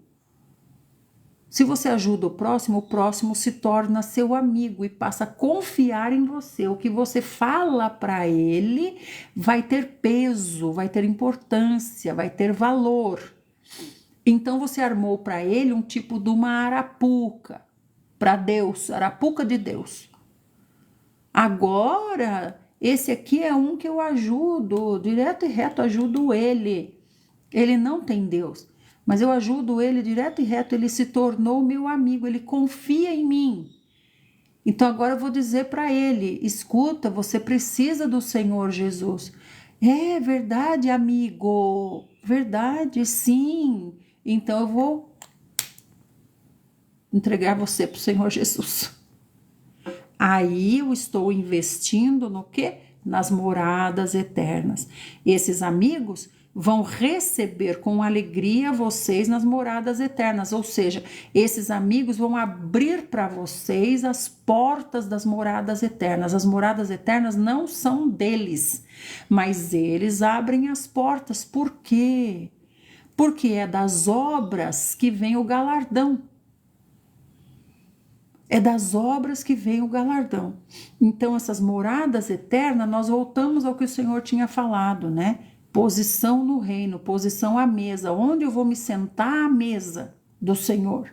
Se você ajuda o próximo se torna seu amigo e passa a confiar em você. O que você fala para ele vai ter peso, vai ter importância, vai ter valor. Então você armou para ele um tipo de uma arapuca para Deus, arapuca de Deus. Agora esse aqui é um que eu ajudo, direto e reto ajudo ele. Ele não tem Deus, mas eu ajudo ele direto e reto, ele se tornou meu amigo, ele confia em mim. Então agora eu vou dizer para ele, escuta, você precisa do Senhor Jesus. É verdade, amigo, verdade, sim. Então eu vou entregar você para o Senhor Jesus. Aí eu estou investindo no quê? Nas moradas eternas. Esses amigos vão receber com alegria vocês nas moradas eternas, ou seja, esses amigos vão abrir para vocês as portas das moradas eternas. As moradas eternas não são deles, mas eles abrem as portas. Por quê? Porque é das obras que vem o galardão. É das obras que vem o galardão. Então, essas moradas eternas, nós voltamos ao que o Senhor tinha falado, né? Posição no reino, posição à mesa. Onde eu vou me sentar à mesa do Senhor?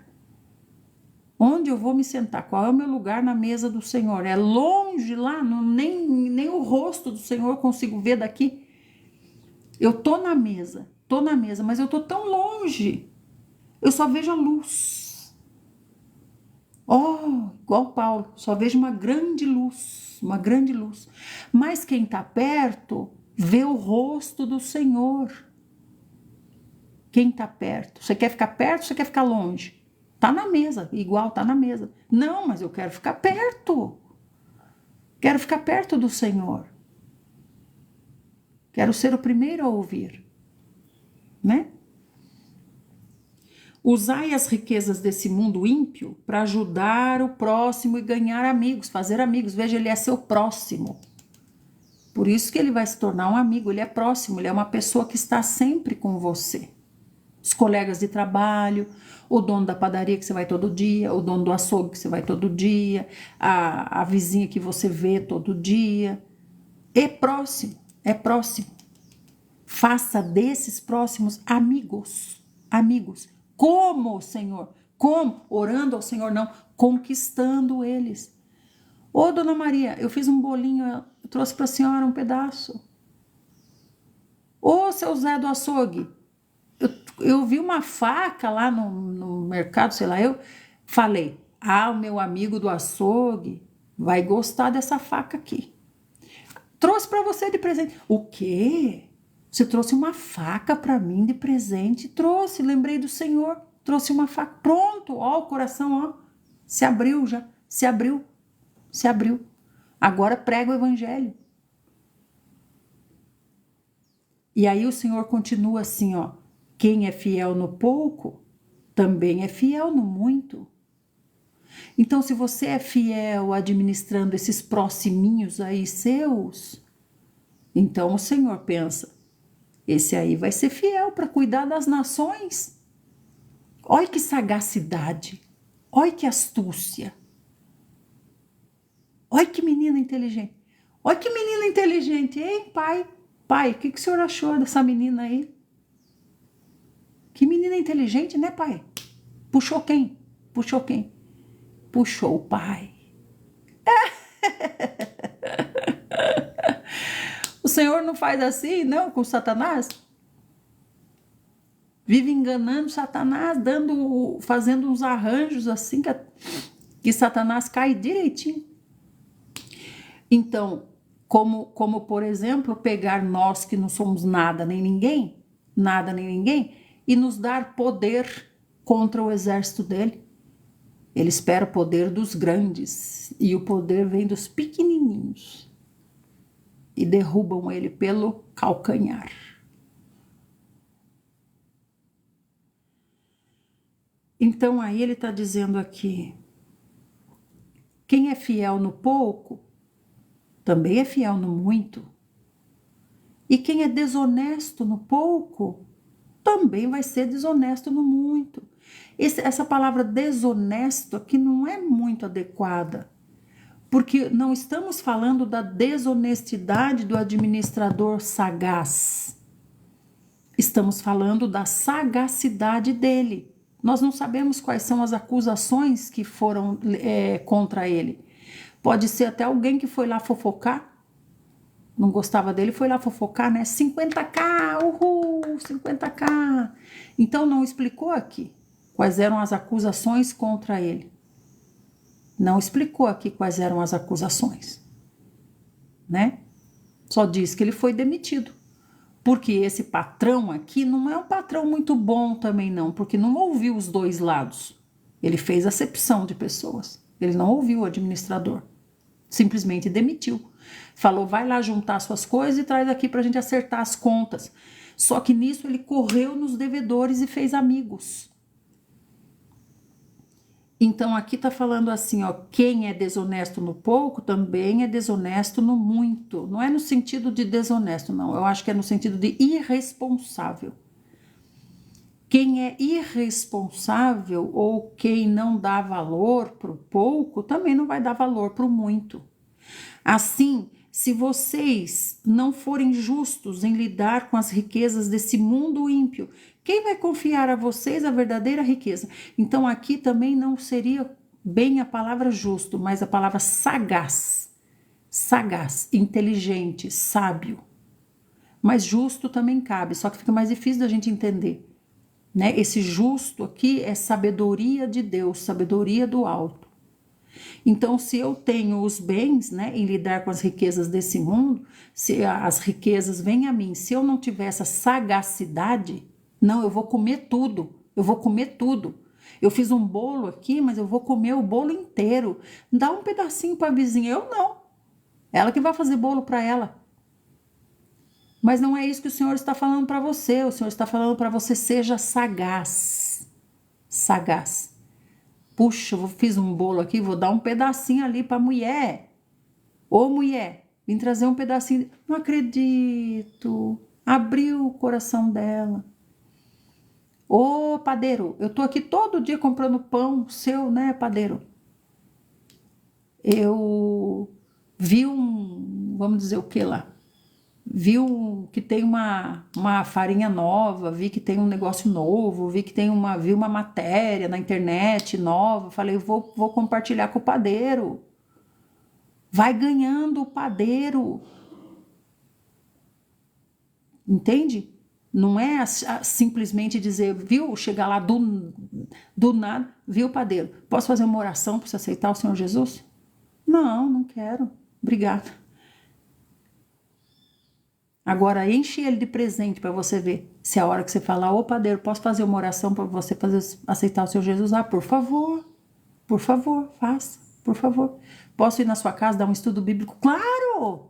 Onde eu vou me sentar? Qual é o meu lugar na mesa do Senhor? É longe lá, nem o rosto do Senhor eu consigo ver daqui. Eu tô na mesa, mas eu tô tão longe. Eu só vejo a luz. Igual Paulo, só vejo uma grande luz, uma grande luz. Mas quem está perto vê o rosto do Senhor. Quem está perto? Você quer ficar perto ou você quer ficar longe? Tá na mesa, igual tá na mesa. Não, mas eu quero ficar perto. Quero ficar perto do Senhor. Quero ser o primeiro a ouvir, né? Usai as riquezas desse mundo ímpio para ajudar o próximo e ganhar amigos, fazer amigos. Veja, ele é seu próximo. Por isso que ele vai se tornar um amigo, ele é próximo, ele é uma pessoa que está sempre com você. Os colegas de trabalho, o dono da padaria que você vai todo dia, o dono do açougue que você vai todo dia, a vizinha que você vê todo dia. É próximo, é próximo. Faça desses próximos amigos, amigos. Como, Senhor? Como? Orando ao Senhor, não. Conquistando eles. Ô, Dona Maria, eu fiz um bolinho, eu trouxe para a senhora um pedaço. Ô, seu Zé do açougue, eu vi uma faca lá no mercado, sei lá, eu falei, o meu amigo do açougue vai gostar dessa faca aqui. Trouxe para você de presente. O quê? Você trouxe uma faca para mim de presente? Trouxe, lembrei do Senhor. Trouxe uma faca. Pronto, ó, o coração, ó, se abriu já, se abriu, se abriu. Agora prega o evangelho. E aí o Senhor continua assim, ó. Quem é fiel no pouco, também é fiel no muito. Então, se você é fiel administrando esses proximinhos aí seus, então o Senhor pensa, esse aí vai ser fiel para cuidar das nações. Olha que sagacidade, olha que astúcia, olha que menina inteligente. Olha que menina inteligente, hein, pai? Pai, o que o senhor achou dessa menina aí? Que menina inteligente, né, pai? Puxou quem? Puxou quem? Puxou o pai. O Senhor não faz assim, não, com Satanás? Vive enganando Satanás, fazendo uns arranjos assim que Satanás cai direitinho. Então, como por exemplo, pegar nós que não somos nada nem ninguém, e nos dar poder contra o exército dele. Ele espera o poder dos grandes e o poder vem dos pequenininhos e derrubam ele pelo calcanhar. Então aí ele está dizendo aqui, quem é fiel no pouco, também é fiel no muito. E quem é desonesto no pouco, também vai ser desonesto no muito. Essa palavra desonesto aqui não é muito adequada, porque não estamos falando da desonestidade do administrador sagaz. Estamos falando da sagacidade dele. Nós não sabemos quais são as acusações que foram contra ele. Pode ser até alguém que foi lá fofocar, não gostava dele, foi lá fofocar, né? 50k, uhul, 50k. Então não explicou aqui quais eram as acusações contra ele. Não explicou aqui quais eram as acusações, né? Só diz que ele foi demitido. Porque esse patrão aqui não é um patrão muito bom também não, porque não ouviu os dois lados. Ele fez acepção de pessoas. Ele não ouviu o administrador. Simplesmente demitiu. Falou, vai lá juntar suas coisas e traz aqui pra gente acertar as contas. Só que nisso ele correu nos devedores e fez amigos. Então aqui tá falando assim, ó, quem é desonesto no pouco também é desonesto no muito. Não é no sentido de desonesto, não. Eu acho que é no sentido de irresponsável. Quem é irresponsável ou quem não dá valor pro pouco também não vai dar valor pro muito. Assim, se vocês não forem justos em lidar com as riquezas desse mundo ímpio, quem vai confiar a vocês a verdadeira riqueza? Então aqui também não seria bem a palavra justo, mas a palavra sagaz. Sagaz, inteligente, sábio. Mas justo também cabe, só que fica mais difícil da gente entender, né? Esse justo aqui é sabedoria de Deus, sabedoria do alto. Então, se eu tenho os bens, né, em lidar com as riquezas desse mundo, se as riquezas vêm a mim, se eu não tiver essa sagacidade, não, eu vou comer tudo, eu vou comer tudo. Eu fiz um bolo aqui, mas eu vou comer o bolo inteiro. Dá um pedacinho para a vizinha, eu não. Ela que vai fazer bolo para ela. Mas não é isso que o Senhor está falando para você. O Senhor está falando para você, seja sagaz. Sagaz. Puxa, eu fiz um bolo aqui, vou dar um pedacinho ali para a mulher. Ô mulher, vim trazer um pedacinho. Não acredito. Abriu o coração dela. Ô padeiro, eu tô aqui todo dia comprando pão seu, né, padeiro? Eu vi vamos dizer o que lá? Vi que tem uma farinha nova, vi que tem um negócio novo, vi uma matéria na internet nova. Falei, vou compartilhar com o padeiro. Vai ganhando o padeiro. Entende? Não é simplesmente dizer, viu, chegar lá do nada, viu, padeiro, posso fazer uma oração para você aceitar o Senhor Jesus? Não, não quero, obrigada. Agora enche ele de presente para você ver, se a hora que você falar, ô padeiro, posso fazer uma oração para você aceitar o Senhor Jesus? Ah, por favor, faça, por favor. Posso ir na sua casa dar um estudo bíblico? Claro!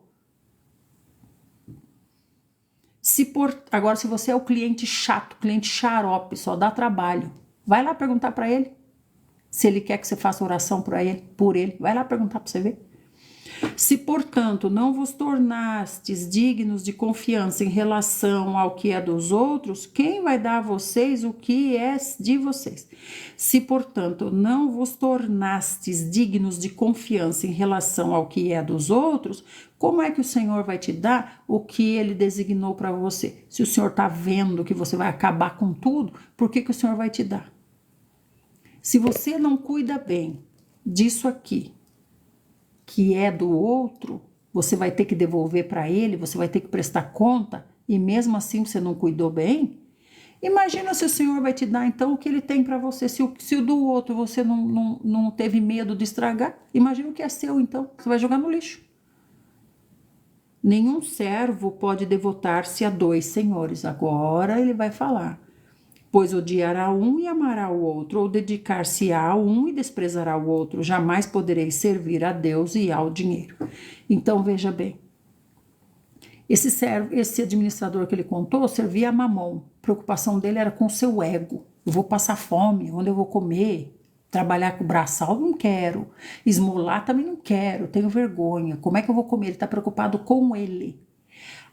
Agora, se você é o cliente chato, cliente xarope, só dá trabalho, vai lá perguntar para ele se ele quer que você faça oração por ele. Vai lá perguntar para você ver. Se, portanto, não vos tornastes dignos de confiança em relação ao que é dos outros, quem vai dar a vocês o que é de vocês? Se, portanto, não vos tornastes dignos de confiança em relação ao que é dos outros, como é que o Senhor vai te dar o que ele designou para você? Se o Senhor está vendo que você vai acabar com tudo, por que o Senhor vai te dar? Se você não cuida bem disso aqui, que é do outro, você vai ter que devolver para ele, você vai ter que prestar conta, e mesmo assim você não cuidou bem, imagina se o Senhor vai te dar então o que ele tem para você, se o do outro você não teve medo de estragar, imagina o que é seu então, você vai jogar no lixo. Nenhum servo pode devotar-se a dois senhores, agora ele vai falar. Pois odiará um e amará o outro, ou dedicar-se-á a um e desprezará o outro. Jamais podereis servir a Deus e ao dinheiro. Então, veja bem. Esse administrador que ele contou servia a Mamon. A preocupação dele era com o seu ego. Eu vou passar fome, onde eu vou comer? Trabalhar com o braçal? Não quero. Esmolar também não quero, tenho vergonha. Como é que eu vou comer? Ele está preocupado com ele.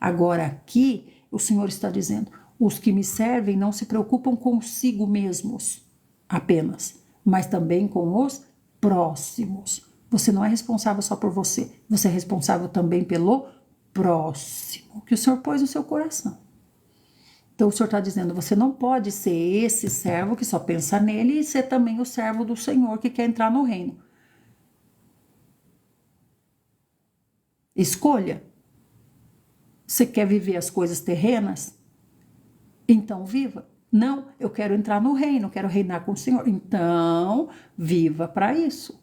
Agora, aqui, o Senhor está dizendo... Os que me servem não se preocupam consigo mesmos apenas, mas também com os próximos. Você não é responsável só por você, você é responsável também pelo próximo, que o Senhor pôs no seu coração. Então o Senhor está dizendo, você não pode ser esse servo que só pensa nele e ser também o servo do Senhor que quer entrar no reino. Escolha. Você quer viver as coisas terrenas? Então viva. Não, eu quero entrar no reino, quero reinar com o Senhor. Então, viva para isso.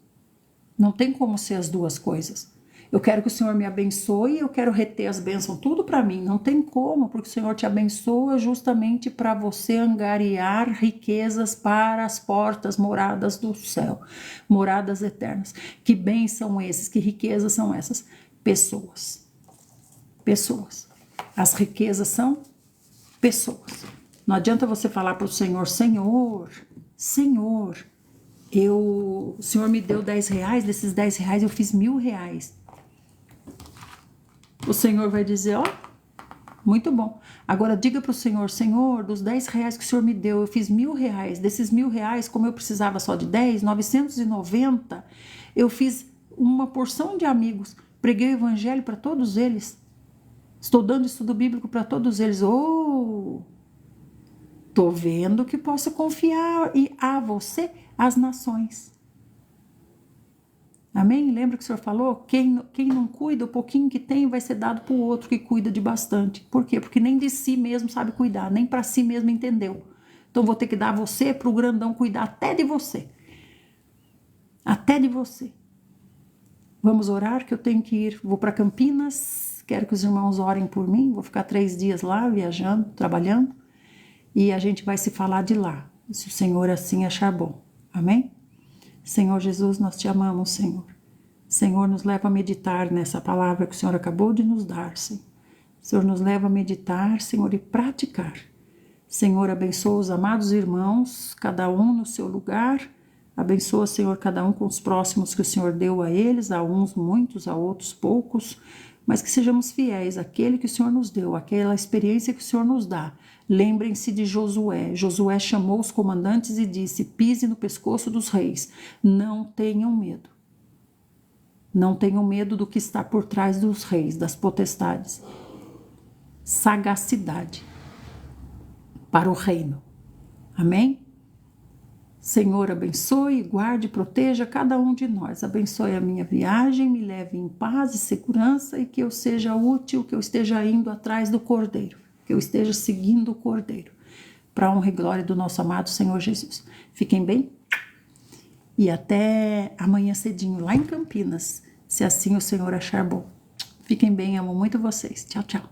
Não tem como ser as duas coisas. Eu quero que o Senhor me abençoe, eu quero reter as bênçãos, tudo para mim. Não tem como, porque o Senhor te abençoa justamente para você angariar riquezas para as portas, moradas do céu, moradas eternas. Que bens são esses? Que riquezas são essas? Pessoas. Pessoas. As riquezas são pessoas. Não adianta você falar para o Senhor, Senhor, o Senhor me deu 10 reais, desses 10 reais eu fiz 1.000 reais. O Senhor vai dizer, ó, muito bom. Agora diga para o Senhor, Senhor, dos 10 reais que o Senhor me deu, eu fiz 1.000 reais. Desses 1.000 reais, como eu precisava só de 10, 990, eu fiz uma porção de amigos. Preguei o evangelho para todos eles. Estou dando estudo bíblico para todos eles. Tô vendo que posso confiar a você as nações. Amém? Lembra que o Senhor falou? Quem não cuida, o pouquinho que tem vai ser dado para o outro que cuida de bastante. Por quê? Porque nem de si mesmo sabe cuidar, nem para si mesmo entendeu. Então vou ter que dar a você para o grandão cuidar até de você. Até de você. Vamos orar que eu tenho que ir. Vou para Campinas, quero que os irmãos orem por mim. Vou ficar 3 dias lá viajando, trabalhando. E a gente vai se falar de lá, se o Senhor assim achar bom. Amém? Senhor Jesus, nós te amamos, Senhor. Senhor, nos leva a meditar nessa palavra que o Senhor acabou de nos dar, Senhor. Senhor, nos leva a meditar, Senhor, e praticar. Senhor, abençoa os amados irmãos, cada um no seu lugar. Abençoa, Senhor, cada um com os próximos que o Senhor deu a eles, a uns muitos, a outros poucos, mas que sejamos fiéis àquele que o Senhor nos deu, àquela experiência que o Senhor nos dá. Lembrem-se de Josué. Josué chamou os comandantes e disse, pise no pescoço dos reis. Não tenham medo. Não tenham medo do que está por trás dos reis, das potestades. Sagacidade para o reino. Amém? Senhor, abençoe, guarde e proteja cada um de nós. Abençoe a minha viagem, me leve em paz e segurança e que eu seja útil, que eu esteja indo atrás do Cordeiro, que eu esteja seguindo o Cordeiro, para a honra e glória do nosso amado Senhor Jesus. Fiquem bem e até amanhã cedinho lá em Campinas, se assim o Senhor achar bom. Fiquem bem, amo muito vocês. Tchau, tchau.